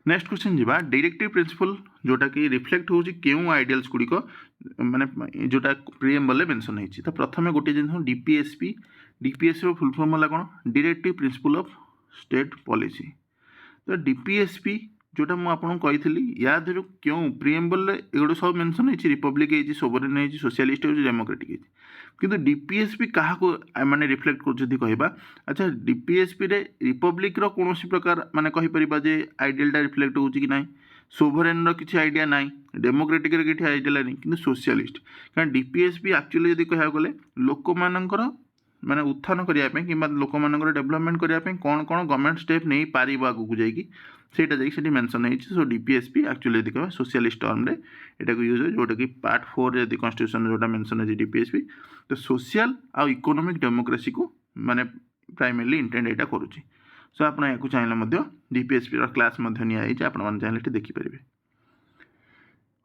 नेक्स्ट क्वेश्चन जीवा डायरेक्टिव प्रिंसिपल जोटा कि रिफ्लेक्ट हो क्यों आइडियल्स गुड़िक माने जोटा प्रिएम्बल मेंशन होती तो प्रथम गोटे जिन डीपीएसपी डीपीएसपी फुल फॉर्म है कौन directive principle of state policy तो डीपीएसपी जोटा मुझे आपको कही या देर क्यों प्रिएम्बल एगुड़ा सब मेंशन होती रिपब्लिक होती सोवरेन होती सोशलिस्ट होती डेमोक्रेटिक होती किंतु डीपीएसपी क्या माने रिफ्लेक्ट कर कहबा अच्छा डीपीएसपी रे रिपब्लिक रो कौन प्रकार माने कहि परिबा जे आइडियलटा रिफ्लेक्ट होउची कि नाही सोवरेन रो किछि आइडिया नाही डेमोक्रेटिक रे किछि आइडिया नाही किंतु सोशलिस्ट कारण डीपीएसपी एक्चुअली यदि कहया गले लोक मानकर माने उत्थान करिया पे किंबा लोक मानकर डेवलपमेंट करिया पे कोन कोन गवर्नमेंट स्टेप नै पारिबा आगु जाईकी सेटा जाई सेठी मेंशन होइछि सो डीपीएसपी एक्चुअली यदि कहबा सोशलिस्ट टर्म रे एटा को यूज हो जोटा कि पार्ट 4 यदि कॉन्स्टिट्यूशन जोटा मेंशन है डीपीएसपी तो सोशल आ इकोनॉमिक डेमोक्रेसी को माने प्राइमरली इंटेंड एटा करूछि सो आपण याकू चाहेले मध्ये डीपीएसपी रो क्लास मध्ये निया आइछि आपण मान चाहेले देखि परिबे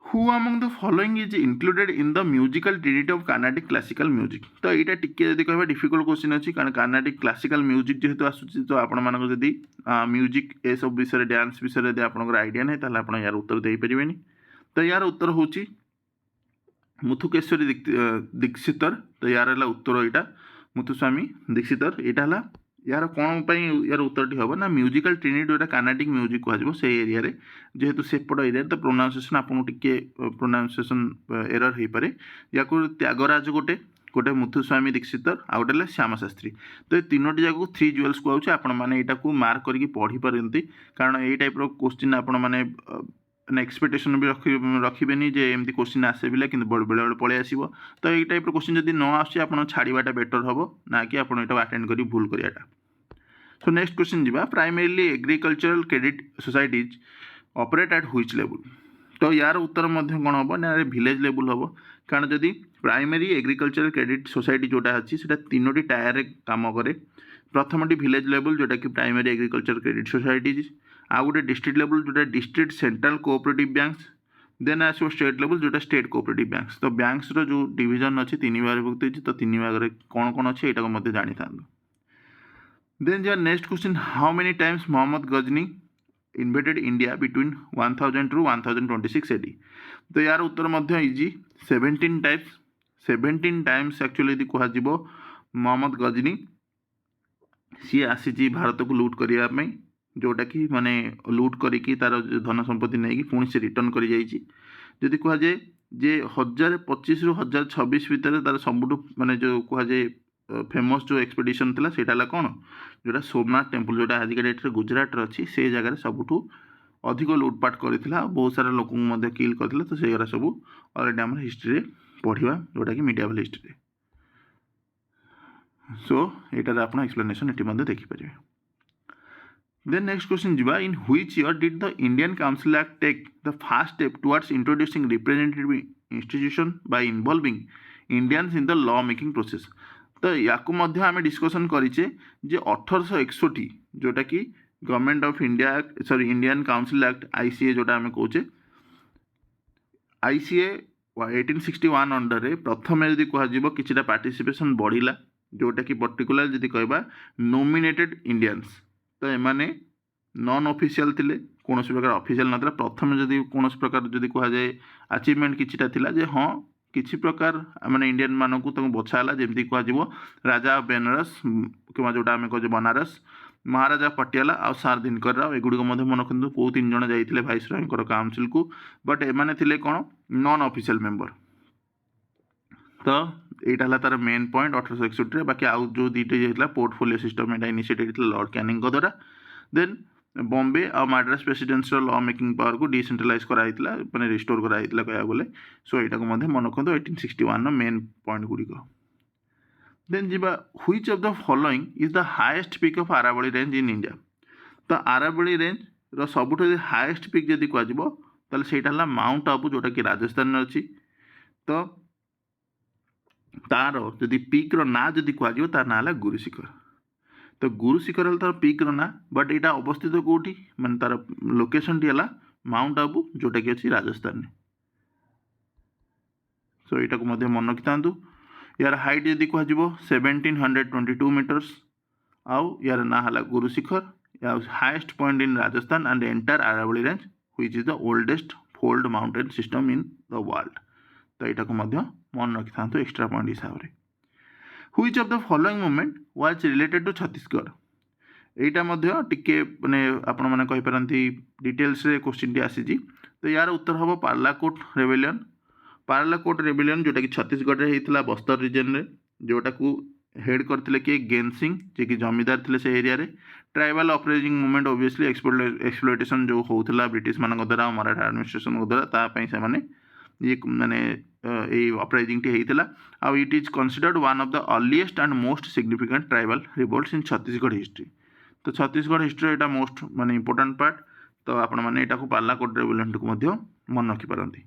Who among the following is included in the musical trinity of Carnatic classical music? तो यहाँ टिके जदि कहबा डिफिकल्ट क्वेश्चन अच्छी कारण कार्नाटिक क्लासिकल म्यूजिक जेहेतु आसुची तो आपण मानको जदि म्यूजिक ए सब विषय डांस विषय जदि आपनकर आइडिया नै ताले आपण यार उत्तर देई परिबेनी तो यार उत्तर होची मुथुकेश्वरी दीक्षितर तो यार हला उत्तर एटा मुथुस्वामी दीक्षितर एटा हला यार कौन पर यार उत्तर हम ना म्यूजिकल ट्रिनिटी जोटा कार्नाटिक म्यूजिक कह से एरिया रे जेहेतु सेपट एरिया तो प्रोनाउंसिएशन आपको टिके प्रोनाउंसिएशन एरर हो पारे या त्यागराज गोटे गोटे मुथुस्वामी दीक्षितर आउ गोटे श्यामा शास्त्री तो ये तीनोटी जाक 3 ज्वेल्स कहूँ आपण मैंने यहाँ मार्क करके पढ़ी पारती कारण ये टाइप क्वेश्चन आपण मैंने एक्सपेक्टेशन भी रखिबेनी जे एमती क्वेश्चन आसे बिला कि बेले बेले पलि आसो तो ये टाइप क्वेश्चन जब न आसान छाड़ाटा बेटर हम ना कि आप अटेंड कर भूल कराटा सो नेक्स्ट क्वेश्चन जी primarily agricultural credit societies operate at which level तो यार उत्तर कौन हम ना विलेज लेवल हम कारण जदि प्राइमरी एग्रीकल्चरल क्रेडिट सोसाइटी जोटा अच्छी से तीनोटी टायर काम करे प्रथमटी विलेज लेवल जोटा कि प्राइमरी एग्रीकल्चर क्रेडिट सोसाइटीज आउ गोटे डिस्ट्रिक्ट लेवल जोटा district central cooperative banks then आसो स्टेट लेवल जोटा स्टेट कोऑपरेटिव बैंक्स तो बैंक्स रो जो डिवीजन अच्छी 3 भाग विभक्त होती तो 3 भाग कौन कौन अच्छे यहाँ मत जानी था देन जो next question how many times Mohammad Ghazni invaded India between 1000 to 1026 AD तो यार उत्तर मध्य इजी 17 टाइम्स एक्चुअली यदि कह मोहम्मद गजनी सी आसी भारत को लूट करने जोटा कि माने लूट करिकी तार धन संपत्ति नहीं पुणी से रिटर्न कर जदि कह जाए जे 1025 रु 1026 भितर तार सबुठ माने जो कह जाए फेमस जो एक्सपेडिशन था सेटा कौन जोटा सोमनाथ टेम्पल जोटा आज का डेट गुजरात अच्छी से जगह सबुठ अधिक लुटपाट करता बहुत सारा लोक किल करता तो से सब अलरेडी आम हिस्ट्री पढ़ा जोटा कि मीडियाबल हिस्ट्री सो यहाँ आप एक्सप्लेनेशन ये देखिपारे Then next question jiba in which year did the Indian Council Act take the first step towards introducing representative institution by involving Indians in the law making process तो याकू मध्य आम discussion करिचे जे 1861 जोटा कि government of India sorry Indian council act ICA जोटा आम कहे ICA 1861 under रे प्रथम यदि कह कि पार्टिसिपेशन बढ़िला जोटा कि पर्टिकुलर यदि कहबा नॉमिनेटेड इंडियंस तो एमाने नॉन ऑफिशियल थिले कौन प्रकार ऑफिशियल नथिला प्रथम जदि कौन प्रकार जदि कह जाए अचीवमेंट किछिटा थिला जे हाँ किछि प्रकार माने इंडियन मानकु तक बछाला जेमती कह राजा बेनारस कि जोटा आम कहे बनारस महाराजा पटियाला आ सार दिनकर राव एगुड़िक मन रखु कौ 3 जण जाइए भाइसरॉयंकर काउंसिल को बट एमाने थिले कौन नॉन ऑफिशियल मेंबर तो यहाँ तार मेन पॉइंट 1861 बाकी आउ जो दुईटे होता पोर्टफोलियो सिस्टम यहाँ इनिशिएटेड लॉर्ड कैनिंग द्वारा देन बॉम्बे आ Madras presidency law making power को डिसेंट्रलाइज कराइला माने रिस्टोर कराइला कह बोले सो यहाँ को मन रखु 1861 मेन पॉइंट गुड़िक देन जीवा which of the following is the highest peak of Aravalli range in India तो आरावली रेंज रो सबुठ हाईएस्ट पीक जदि कह सेटा माउंट आबू जोटा कि राजस्थान अच्छी तो तार जदि पीक रो ना जदि कह तार ना है गुरुशिखर तो गुरुशिखर तार पीक रो ना बट यहाँ अवस्थित कौटी माने तार लोकेशन टी है माउंट आबू जोटा कि अच्छी राजस्थान सो यहाँ को मन रखि था यार हाइट जदि कह 1722 मीटर्स आउ यार ना है Guru Shikhar highest point in Rajasthan and entire Aravalli range which is the oldest fold mountain system in the world तो यहाँ को मन रखि था एक्स्ट्रा पॉइंट हिसाब से which of the following movement was related to Chhattisgarh এইটা ମଧ୍ୟ ଟିକେ ମାନେ ଆପଣମାନେ କହିପାରନ୍ତି ଡିଟେଲ୍ସରେ କ୍ୱେଶ୍ଚିନ୍ଟି ଆସିଛି। ତ ୟାର ଉତ୍ତର ହେବ ପାର୍ଲାକୋଟ ରେବେଲିଅନ୍। ପାର୍ଲାକୋଟ ରେବେଲିଅନ୍ ଯେଉଁଟାକି ଛତିଶଗଡ଼ରେ ହେଇଥିଲା ବସ୍ତର ରିଜନରେ, ଯେଉଁଟାକୁ ହେଡ୍ କରିଥିଲେ କିଏ ଗେନ୍ ସିଂ, ଯିଏକି ଜମିଦାର ଥିଲେ ସେ ଏରିଆରେ। ଟ୍ରାଇବାଲ୍ ଅପରେଜିଂ ମୁଭମେଣ୍ଟ ଓବିୟସଲି ଏକ୍ସପ୍ଲୋଇଟେସନ୍ ଯେଉଁ ହେଉଥିଲା ବ୍ରିଟିଶମାନଙ୍କ ଦ୍ୱାରା ଆଉ ମରାଠା ଆଡମିନିଷ୍ଟ୍ରେସନଙ୍କ ଦ୍ୱାରା, ତା ପାଇଁ ସେମାନେ ଇଏ ମାନେ ଏଇ ଅପରାଇଜିଂଟି ହେଇଥିଲା। ଆଉ it is considered one of the earliest and most significant tribal revolts in Chhattisgarh history. ତ ଛତିଶଗଡ଼ ହିଷ୍ଟ୍ରିର ଏଇଟା ମୋଷ୍ଟ ମାନେ ଇମ୍ପୋର୍ଟାଣ୍ଟ ପାର୍ଟ। ତ ଆପଣମାନେ ଏଇଟାକୁ ପାର୍ଲାକୋଟ ରେବେଲିଅନ୍ଟିକୁ ମଧ୍ୟ ମନେ ରଖିପାରନ୍ତି।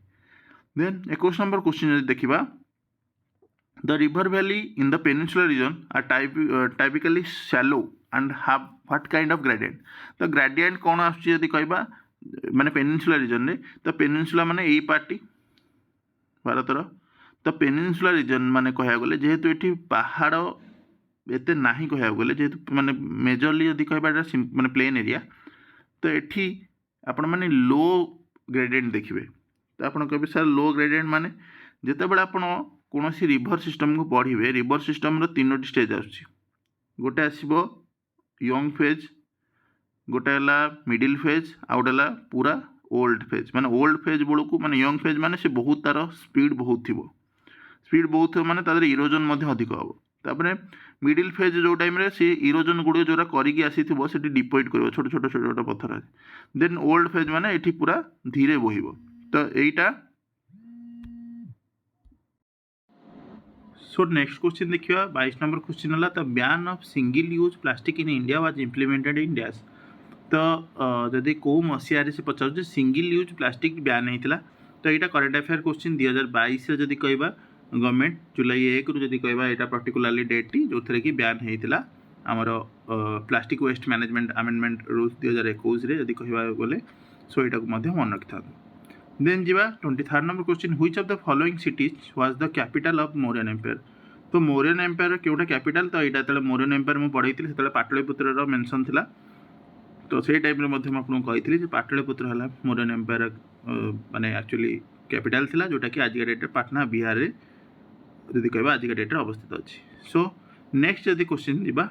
ଦେନ୍ 21 ନମ୍ବର କ୍ୱେଶ୍ଚିନ୍ ଯଦି ଦେଖିବା, the river valley in the peninsula region are typically shallow and have what kind of gradient? ତ ଗ୍ରାଡ଼ିଏଣ୍ଟ କ'ଣ ଆସୁଛି ଯଦି କହିବା ମାନେ ପେନିନସୁଲା ରିଜନରେ, ତ ପେନିନସୁଲା ମାନେ ଏଇ ପାର୍ଟଟି ଭାରତର। ତ ପେନିନସୁଲା ରିଜନ୍ ମାନେ କହିବାକୁ ଗଲେ ଯେହେତୁ ଏଠି ପାହାଡ଼ ଏତେ ନାହିଁ କହିବାକୁ ଗଲେ, ଯେହେତୁ ମାନେ ମେଜରଲି ଯଦି କହିବା ଏଇଟା ମାନେ ପ୍ଲେନ୍ ଏରିଆ, ତ ଏଠି ଆପଣମାନେ ଲୋ ଗ୍ରେଡ଼ିଏଣ୍ଟ ଦେଖିବେ। ତ ଆପଣ କହିବେ ସାର୍ ଲୋ ଗ୍ରେଡ଼ିଏଣ୍ଟ ମାନେ, ଯେତେବେଳେ ଆପଣ କୌଣସି ରିଭର ସିଷ୍ଟମକୁ ପଢ଼ିବେ, ରିଭର ସିଷ୍ଟମର 3ଟି ଷ୍ଟେଜ୍ ଆସୁଛି। ଗୋଟେ ଆସିବ ୟଙ୍ଗ ଫେଜ୍, ଗୋଟେ ହେଲା ମିଡ଼ିଲ୍ ଫେଜ୍, ଆଉ ଗୋଟେ ହେଲା ପୁରା ଓଲ୍ଡ ଫେଜ୍। ମାନେ ଓଲ୍ଡ ଫେଜ୍ ବେଳକୁ ମାନେ ୟଙ୍ଗ ଫେଜ୍ ମାନେ ସେ ବହୁତ ତାର ସ୍ପିଡ଼ ବହୁତ ଥିବ, ସ୍ପିଡ଼ ବହୁତ ଥିବ ମାନେ ତା ଦେହରେ ଇରୋଜନ୍ ମଧ୍ୟ ଅଧିକ ହେବ। ତାପରେ ମିଡ଼ିଲ୍ ଫେଜ୍ ଯେଉଁ ଟାଇମ୍ରେ ସେ ଇରୋଜନ୍ ଗୁଡ଼ିକ ଯେଉଁଟା କରିକି ଆସିଥିବ ସେଠି ଡିପୋଜିଟ୍ କରିବ ଛୋଟ ଛୋଟ ଛୋଟ ଛୋଟ ପଥରରେ। ଦେନ୍ ଓଲ୍ଡ ଫେଜ୍ ମାନେ ଏଠି ପୁରା ଧୀରେ ବୋହିବ। ତ ଏଇଟା सो नेक्स्ट क्वेश्चन देखिए 22 नंबर क्वेश्चन है the ban of single use plastic in India was implemented in dash. तो जदि कौ मसीह से पचार सिंगल यूज प्लास्टिक बैन होता, तो यहाँ करेन्ट अफेयर क्वेश्चन 2022 जदि कह गवर्नमेंट जुलाई 1 रु जदि कह यहाँ पर्टिकुलाली डेट जो थी कि बैन होता आमर plastic waste management amendment rules 2021 जदि कह गले। सो यहाँ मन रखि था। देन जीवा 23rd number question, which of the following cities was the capital of Mauryan empire. तो मौर्यन एम्पायर क्योंटा कैपिटल, तो यहाँ जो मौर्यन एम्पायर मुझे पढ़ाई से पाटलिपुत्र मेंशन था। तो से टाइम आपको कही पाटलिपुत्र है मौर्यन एम्पायर माने एक्चुअली कैपिटल थिला, जोटा कि आज डेट पाटना बिहार रे जदि कह आज डेट अवस्थित अच्छी। सो नेक्स्ट जदि क्वेश्चन जीवा,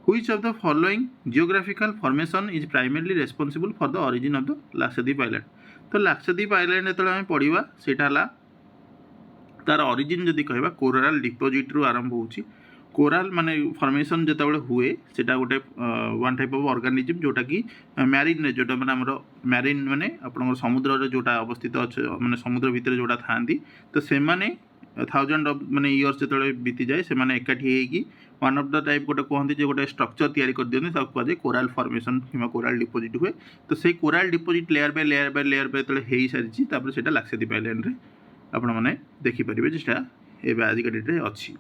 which of the following geographical formation is primarily responsible for the origin of the Lakshadweep island. तो लाक्षाद्वीप आइलैंड जो पढ़ा सेटा तार ओरिजिन जदि कह कोराल डिपोजिट रु आरंभ होची। कोराल माने फॉर्मेशन जिते हुए सेटा गोटे वन टाइप ऑफ ऑर्गेनिज्म जोटा कि मैरिन जोटा माने हमर मैरिन माने आपन समुद्र रे जोटा अवस्थित अच्छे माने समुद्र भितर जोटा थांती, तो से माने 1000 ऑफ माने इयर्स जो बीती जाए से माने एकाठी होगी वन ऑफ द टाइप गोटे कहते जो गोटे स्ट्रक्चर तैयारी कर दिखते कहुए कोराल फॉर्मेशन कि कोराल डिपोजिट हुए। तो से coral deposit layer by layer by layer by जो हो सारी से लाक्षाद्वीप आइलैंड रे आपण मैंने देखिपारे जेटा एवं आज डेट में अच्छी।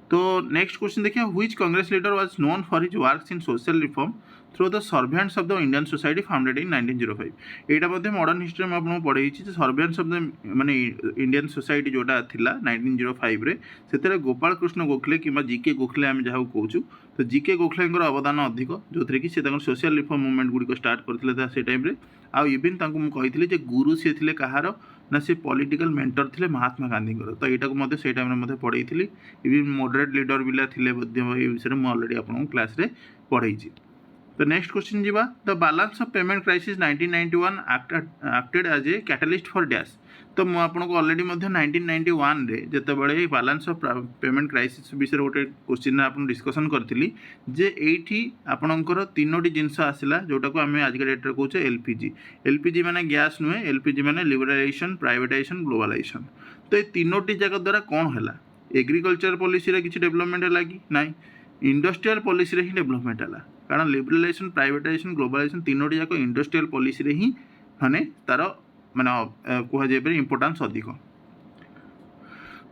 तो नेक्स्ट क्वेश्चन देखिए, which Congress leader was known for his works in social reform through the servants of the Indian society founded in 1905। यहाँ मध्य मॉडर्न हिस्ट्री में आपको पढ़ाई सर्वेंट्स ऑफ द माने इंडियन सोसाइटी जोटा थिला 1905 रे से गोपाल कृष्ण गोखले कि जीके गोखले आम जहाँ कहूँ, तो जीके गोखले अवदान अधिक जो थी कि सोशल रिफॉर्म मूवमेंट गुड़िक स्टार्ट करते से टाइम आउ इवन कही गुरु सी थे कहार ना सी पॉलिटिकल मेंटर थे महात्मा गांधी। तो यहाँ से टाइम पढ़ाई इवन मॉडरेट लीडर बिला थे विषय में ऑलरेडी आपको क्लास रे पढ़ाई। तो नेक्स्ट क्वेश्चन जीवा, the balance of payment crisis 1991 acted as a catalyst for dash. तो मुझे आपको ऑलरेडी 1991 रे जितेबाला बैलेंस ऑफ पेमेंट क्राइसिस विषय गोटे क्वेश्चन आप डिस्कसन करी जे ये आपणकर 3टी जिनस आसला जोटा को आम आज डेट कहे एलपीजी। एलपीजी माने गैस नुहे, एलपीजी माने लिबरालाइजेशन प्राइवेटाइजेशन ग्लोबलाइजेशन। तो ये 3टी जगह द्वारा कौन है एग्रीकल्चर पॉलिसी रे किसी डेवलपमेंट है कि नहीं, इंडस्ट्रियल पॉलिसी रे ही डेवलपमेंट है, कारण लिबरालाइजेशन प्राइवेटाइजेशन ग्लोबलाइजेशन 3टी जाक इंडस्ट्रियल पॉलिसी रे ही माने तार माने कहुए इंपोर्टेंस अधिक।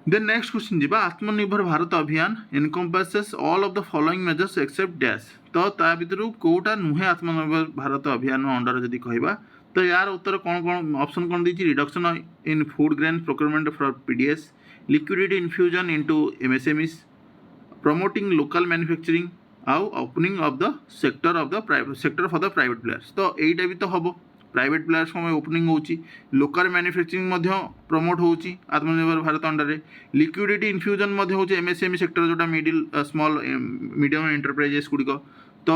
देन नेक्स्ट क्वेश्चन जीवा, Aatmanirbhar Bharat Abhiyan encompasses all of the following measures except dash. तो ता भितर कोटा नुहे आत्मनिर्भर भारत अभियान अंडर जदि कहवा, तो यार उत्तर कौन कौन ऑप्शन कौन दी, reduction in food grain procurement for PDS, liquidity infusion into MSMEs, promoting local manufacturing आउ opening of the sector for the private players. तो यहीटा भी तो हम प्राइवेट प्लेयर्स को ओपनिंग होची, लोकल मैन्युफैक्चरिंग प्रमोट होची आत्मनिर्भर भारत अंडर रे, लिक्विडिटी इन्फ्यूजन होची एमएसएमई सेक्टर जोटा मिडिल स्मॉल मीडियम एंटरप्राइजेस गुड़िक। तो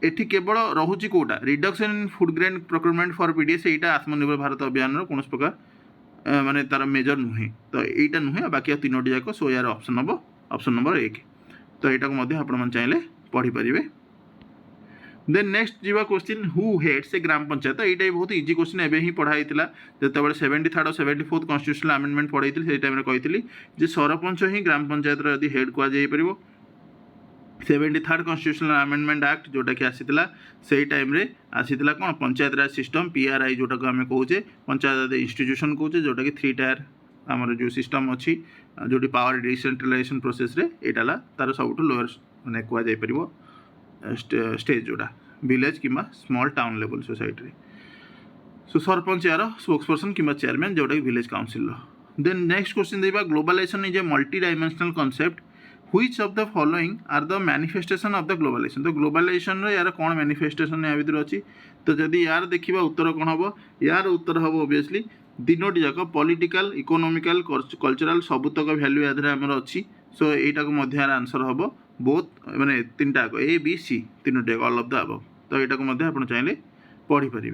एठी केवल रहुची कोटा reduction in food grain procurement for PDS एटा आत्मनिर्भर भारत अभियान कौन प्रकार माने तार मेजर नुहे तो यहीटा नुहे बाकी तीनोटी जाक सो यार ऑप्शन हम ऑप्शन नंबर 1 तो यहाँ को आपण चाहिए पढ़ी पारे। देन नेक्स्ट जीवा क्वेश्चन हु हेड्स ए ग्राम पंचायत ये बहुत इजी क्वेश्चन एवं ही पढ़ाई जो 73rd और 74th कन्स्टिट्यूशनल अमेंडमेंट पढ़ाई से टाइम कही सरपंच ही ग्राम पंचायत यदि हेड कहुपर 73rd कन्स्टिट्यूशनल अमेंडमेंट एक्ट जोटा कि आसीला से टाइम रे आसीला कौन पंचायत राज सिस्टम PRI जोटा को आम कहे पंचायत इंस्टीट्यूशन कहे जोटा कि 3 टायर आमर जो सिस्टम अच्छी जो पावर डिसेंट्रलाइजेशन प्रोसेस रे एटाला तार सब लोअर मैंने कहुपर स्टेज जोटा विलेज कि small town level society so sarpanch यार स्पोक्स पर्सन कि चेयरमैन जोटा कि village council. Then next question देखा globalisation is a multi dimensional concept which of the following are the manifestation of the globalisation तो globalisation यार कौन manifestation या भर अच्छी तो जदि यार देखा उत्तर कौन हम यार उत्तर हम ओबियसली तीनोटी जाक पॉलिटिकल इकोनॉमिकल कल्चरल सबुतक वैल्यू याद आमर अच्छी सो यहाँ को आंसर हम बोथ माने तीन टाक ABC तीनोटी ऑल ऑफ द अबव तो यहाँ को आप चाहिए पढ़ी पारे।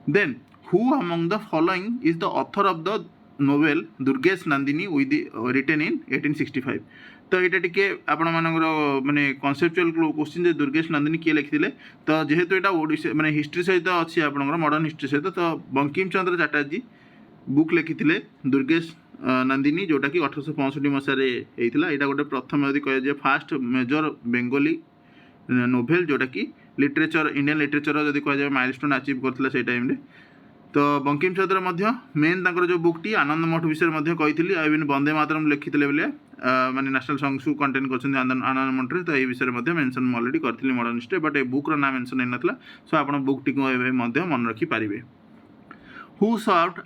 Then who among the following is the author of the novel Durgesh Nandini with written in 1865 तो यहाँ टी आपण माने कनसेप्चुअल क्वेश्चन दुर्गेश नंदिनी किए लिखिले तो जेहेतु यहाँ ओडिशा माने हिस्ट्री सहित अच्छी आप मॉडर्न हिस्ट्री सहित तो बंकिम चंद्र चटर्जी बुक लिखिले दुर्गेश नंदिनी जोटा कि 1865 मसीह यहाँ गोटे प्रथम यदि कह फास्ट मेजर बेंगली नोवेल जोटा कि लिटरेचर इंडियन लिटरेचर जब कह माइलस्टोन अचीव करता से टाइम रे तो बंकिम चंद्र मेन जो बुकटी आनंद मठ विषय कही इवन वंदे मातरम लिखिते बोले माने नेशनल सॉन्ग्स कंटेन कर आनंद मठ तो ये विषय मेंशन ऑलरेडी करी मॉडर्न हिस्ट्री बट ए बुक्र ना मेंशन होई नथला सो आप बुकटी को मन रखिपारे। हु सर्व्ड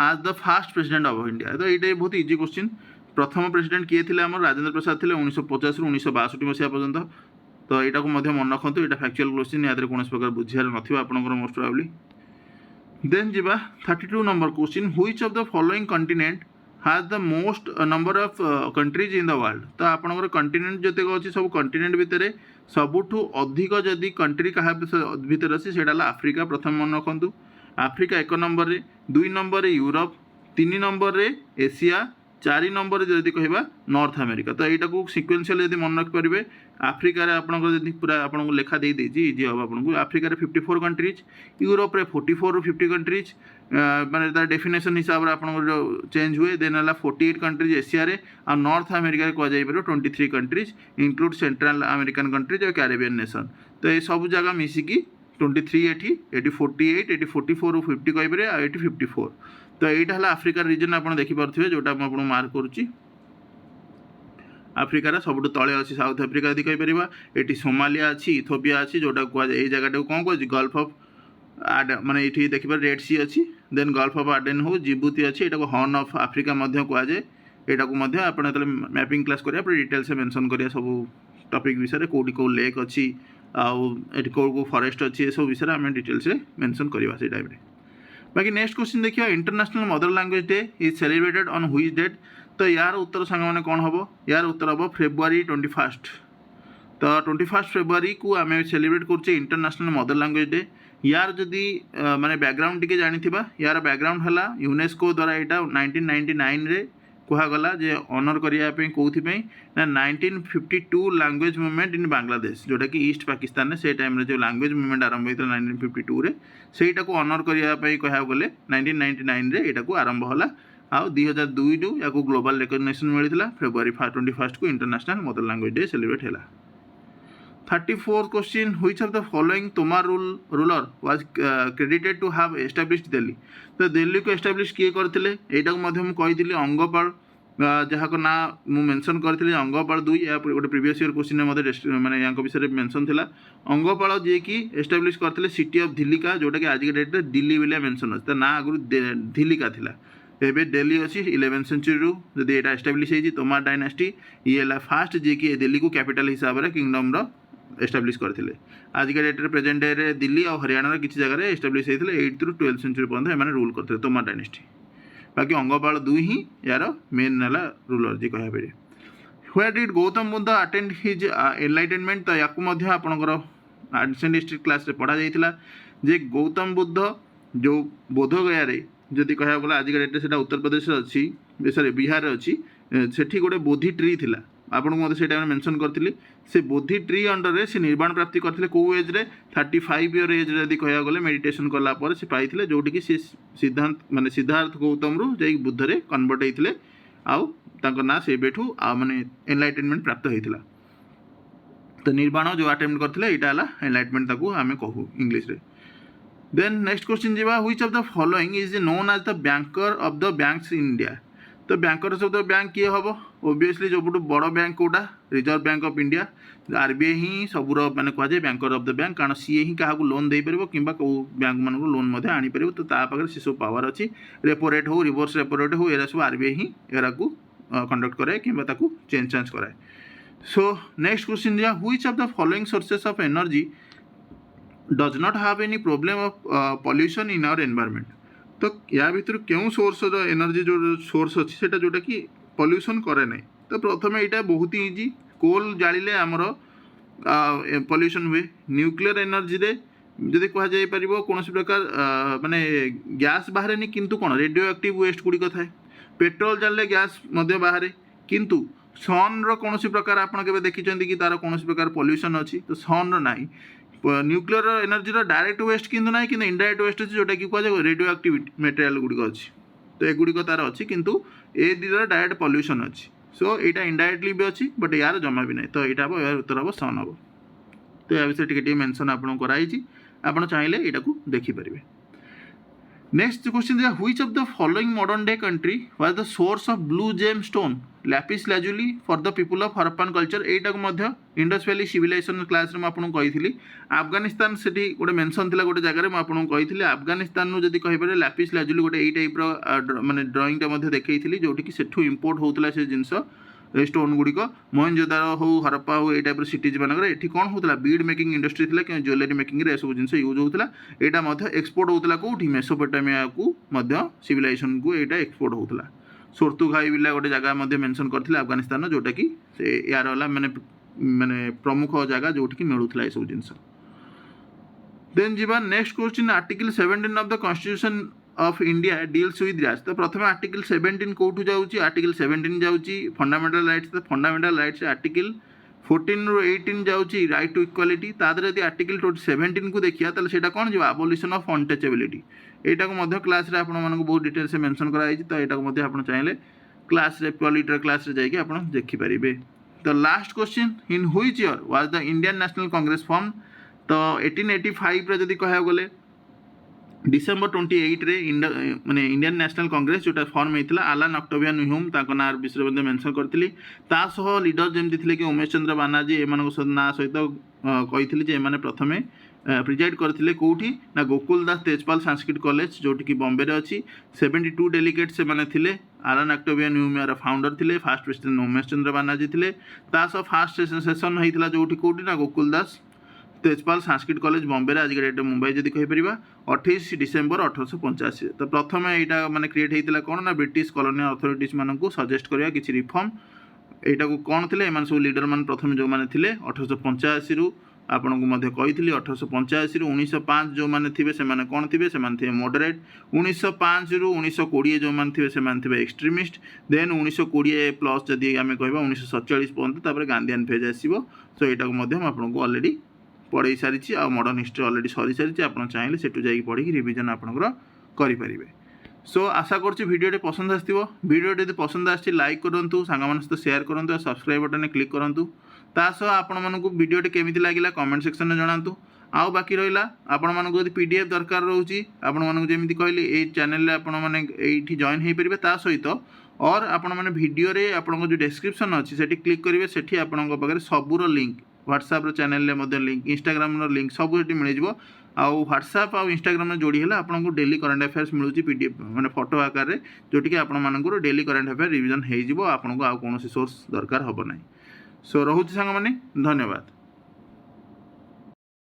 आज the fast president of India तो ये बहुत इजी क्वेश्चन प्रथम प्रेसिडेंट किए थे आम राजेंद्र प्रसाद थे 1950 रु 1962 मसीहा पर्यंत तो यहाँ को मन रखु यहाँ फैक्चुअल क्वेश्चन या कौन प्रकार बुझार ना आपंकर मोस्ट प्रोबेबली। देन जी 32 number question which of the following continent has the most number of countries in the world तो आपंकर कंटिनेंट जो अच्छी सब कंटिनेंट भितर सबुठू अधिक जदि कंट्री क्या भितर अच्छी से आफ्रिका प्रथम मन रखु आफ्रिका 1 नंबर रे 2 नंबर रे यूरोप 3 नंबर रे एशिया 4 नंबर जदि कहवा नॉर्थ अमेरिका तो यहाँ को सिक्वेंशियल जब मन रखिपारे आफ्रिकार आपंकर पूरा आपको लेखा दे दीजिए इजी हम आपको आफ्रिकार 54 कंट्रीज यूरोप रे 44 ରୁ 50 कंट्रीज माने तार डेफिनेशन हिसाब से आपंकर चेंज हुए देन है 48 कंट्रीज एशिया रे आ नॉर्थ अमेरिका कहुपर 23 countries include central American countries और कैरेबियन नेशन तो ये सब जगह मिसिकी 23 एटी 48 एटी 44 ରୁ 50 कहीपर आटी 54 तो यहाँ है आफ्रिकार रीजन आप देखिपे जोटा मुझे मार्क करुच्ची आफ्रिकार सब तले अच्छी साउथ आफ्रिका यदि कहीपर ये सोमालिया अच्छी इथोपिया अच्छी जोटा कह जगह कौन कह गल्फ ऑफ माने ये देखिए रेड सी अच्छी देन गल्फ ऑफ आडेन हो जिबुती अच्छी यहाँ को हॉर्न ऑफ आफ्रिका कहुए यहाँ को आप मैपिंग क्लास करें डिटेल से मेंशन करिया सब टॉपिक विषय कौटी कौ लेक अच्छी आउ कौ फॉरेस्ट अच्छी ये सब विषय आम डिटेल से मेंशन करवा से टाइम बाकी नेक्स्ट क्वेश्चन देखिए international mother language day is celebrated on which date तो यार उत्तर सांग मैंने कौन हम यार उत्तर हम February 21 तो 21 February को आम सेलिब्रेट करुचे इंटरनेशनल मदर लैंग्वेज डे यार जदि माने बैकग्राउंड टी जानी यार बैकग्राउंड है यूनेस्को द्वारा यहाँ 1999 रे कहगला जे ऑनर करने कौन ना 1952 लैंग्वेज मूवमेंट इन बांग्लादेश जोटा कि ईस्ट पाकिस्तान से टाइम जो लैंग्वेज मूवमेंट आरंभ होता 1952 रे सेटा को ऑनर करने कह गले 1999 रे यहाँ को आरंभ होला आ 2002 रू या ग्लोबल रिकग्निशन मिलता February 21 को international mother language day celebrate है। 34th question which of the following Tomar ruler was credited to have established Delhi तो दिल्ली को एस्टाब्लिश किए करते यहाँ को कही अंगपाल जहाँ ना मुझे मेंशन करी अंगपाल 2 या गोटे प्रीवियस ईयर क्वेश्चन मतलब मैंने यहाँ विषय में मेंशन था अंगपाल जी की एस्टाब्लिश करते सिटी ऑफ धिलिका जोटा कि आज की डेट में दिल्ली वाला मेंशन अच्छे ना आगुरी धिलिका थिला एवं दिल्ली अच्छी 11th सेंचुरी रू जब यहाँ एस्टाब्लिश होती तोमार डायनास्टी ये है फास्ट जी की दिल्ली को कैपिटल हिसाब से किंगडम एस्टाब्लिश करते आज के डेट में प्रेजेंट डे रे दिल्ली और हरियाणा किसी जगह एस्टाब्लिश होते 8th ରୁ 12th सेंचुरी पर्यटन एम रूल करते तोमार डायनेस्टी बाकी अंगपाल 2 ही यार मेन है रूलर जी कह where did Gautam Buddha attend his enlightenment तो या आपंकर एंशिएंट हिस्ट्री क्लास रे पढ़ा जाइतिला जे गौतम बुद्ध जो बोधगया रे जदि कहया गला आज डेट से उत्तर प्रदेश अच्छी सॉरी बिहार अच्छी सेठी गोटे बोधि ट्री थिला आपन को से टाइम मेंशन करथिली से बोधि ट्री अंडर रे से निर्माण प्राप्ति करथिले को एज रे 35 ईयर एज रे यदि कहया गले मेडिटेशन करला पर से पाइथिले जोटी कि से सिद्धांत माने सिद्धार्थ गौतम रु जे बुद्ध रे कन्वर्ट हेतिले आउ तांको ना से बेठू आ माने एनलाइटनमेंट प्राप्त हेतिला तो निर्माण जो अटेम्प्ट करथिले एटा हला एनलाइटमेंट ताकू हमें कहू इंग्लिश रे देन नेक्स्ट क्वेश्चन जीवा which of the following is known as the banker of the banks in India तो बैंकर सब तो बैंक किए हम ओबियसली जो बड़ बैंक कोटा reserve bank of India RBI ही सबूर मैंने कहुए बैंकर ऑफ द बैंक कारण सी ही क्या लोन दे पार कि बैंक मान लोन आनीपर तो पाखे से सब पावर अच्छी रेपो रेट हो रिवर्स रेपो रेट हो एरा सब आरबीआई ही एरा को कंडक्ट कराए कि चेंज चांज कराए सो नेक्स्ट क्वेश्चन दिया which of the following sources of energy does not have any problem of pollution in our environment तो या भीतर क्यों सोर्स एनर्जी जो सोर्स अच्छी से जोटा कि पॉल्यूशन करे ना तो प्रथम यहाँ बहुत ही इजी कोल जाड़े आमर पॉल्यूशन हुए न्यूक्लियर एनर्जी रे जदि कहुई पार कौन प्रकार माने गैस बाहर नहीं किंतु कौन रेडियो एक्टिव वेस्ट गुड़िक थाए पेट्रोल जाले गैस बाहर किंतु सन कौन प्रकार आप देखी कि तार कौन प्रकार पॉल्यूशन अच्छी तो सन ना न्यूक्लियर एनर्जी डायरेक्ट वेस्ट किंतु ना कि इनडायरेक्ट वेस्ट अच्छी जोटा कि कहुए रेडियो एक्टिव मटेरियल गुड़िक अच्छी तो एगुड़िक तार अच्छी किंतु ए दीर डायरेक्ट पॉल्यूशन अच्छी सो यहाँ इनडायरेक्टली भी अच्छी बट यार जमा भी ना तो यहाँ हम यार उत्तर हम सन हम तो या विषय टी मेंशन आपको कराई आप चाहिए यहाँ को देखिपारे नेक्स्ट क्वेश्चन दिया which of the following modern day country was the source of blue gem stone lapis lazuli for the people of Harappan culture एटा को मध्य इंडस वैली सिविलाइजेशन क्लास रे आपको कही अफगानिस्तान से गोटे मेंशन थिला गोटे जगह आपको कही अफगानिस्तान नु जदि कहि पारे लैपिस लाजुली गोटे एई टाइप रो माने ड्राइंग टा मध्य देखैथिली जोठी कि सेठू इंपोर्ट होतला से जिंस स्टोन गुड़िक मोहनजोदारो हो हरप्पा हो ये टाइप सिटीज मानक ये कौन होता बीड मेकिंग इंडस्ट्री थी कि ज्वेलरी मेकिंग रे सब जिन यूज होता यहाँ एक्सपोर्ट होता कौटी मेसोपोटामिया को सिविलाइजेशन को यहाँ एक्सपोर्ट होता सोर्तुघाई बिला गोटे जगह मेंशन करते अफगानिस्तान जोटा कि यार माने माने प्रमुख जगह जोटि कि मिलूला ये सब जिन देन जीवा next question article 17 of the constitution of India deals with राज तो प्रथम आर्टिकल 17 कौटू जाऊँगी आर्टिकल 17 जाऊँगी फंडामेंटल राइट्स तो फंडामेंटल राइट्स आर्टिकल 14 ରୁ 18 जाऊँगी राइट टू इक्वालिटी तादर यदि आर्टिकल 17 को देखिए तो सेटा कौन जो आबोलिशन ऑफ अनटचेबिलिटी यहाँ को क्लास रे आपको बहुत डिटेल से मेंशन कराई तो यहाँ आप चाहिए क्लास रे पॉलिटर क्लास रे जाइए आप देखिपारे तो last question in which year was the Indian national Congress form तो 1885 रे जदि कह गले डिसेम्बर 28 रे माने इंडियन नेशनल कांग्रेस जोटा फॉर्म होता आलान ऑक्टेवियन ह्यूम ना विषय में मेंशन करी लीडर जमी थे कि उमेश चंद्र बानार्जी एम ना सहित कही एम प्रथमे प्रिजाइड करते कौटी ना गोकुल दास तेजपाल संस्कृत कॉलेज जोटी कि बॉम्बे रे अच्छी 72 डेलीगेट से माने थिले आलान ऑक्टेवियन ह्यूम यार फाउंडर थे फास्ट प्रेसिडेंट उमेश चंद्र बानार्जी थे फास्ट सेशन होता जोटी कौटी ना गोकुल दास तेजपाल संस्कृत कॉलेज बॉम्बे आज डेट मुंबई जदि कहीपर 28 डिसेम्बर 1885 तो प्रथम यहाँ माने क्रिएट होता कौन ना ब्रिटिश कॉलोनियल अथॉरिटीज मानक सजेस्ट करवा किसी रिफॉर्म यहाँ को कौन थे एम सब लीडर मान प्रथम जो मैंने थे 1885 रु आपको कही 1885 रु 1905 जो मैंने थे से कौन थे से मॉडरेट 1905 रु 1920 जो मैंने थे एक्सट्रीमिस्ट देन 1920 प्लस जदि आम कह 1947 पर्यंत गांधीआन फेज आसो सो यहाँ आपको ऑलरेडी पढ़ाई सारी आ मॉडर्न हिस्ट्री ऑलरेडी सरी सारी आप चाहिए सेठू जाइए पढ़ी रिविजन आपंकर करें सो आशा करुँच वीडियो पसंद आसो वीडियो यदि पसंद आसी लाइक करूँ सांग सहित सेयार करूँ और सब्सक्राइब बटन क्लिक करूँ तासह आपण मानक वीडियो केमी लगे कमेंट सेक्शन में जनातु आउ बाकी रहा आपण मानक यदि पीडीएफ दरकार रोचे आपण मानक जमी कहली ये चैनल आपण मैंने ये जॉइन हो पारे ता सहित और आपण मैंने वीडियो रे आपण जो डिस्क्रिप्शन अच्छी से क्लिक करेंगे सेठी आपण पाखे सबूर link WhatsApp channel link Instagram link सब ये मिल आउ व्हाट्सएप आउ इंस्टाग्राम में जोड़ी है आपको डेली करंट अफेयर्स मिलूँ पीडीएफ मैंने फोटो आकार में जोटि कि डेली करंट अफेयर रिविजन हो आपको आउ कौन सोर्स दरकार हम ना सो रोचे सांग मैंने धन्यवाद।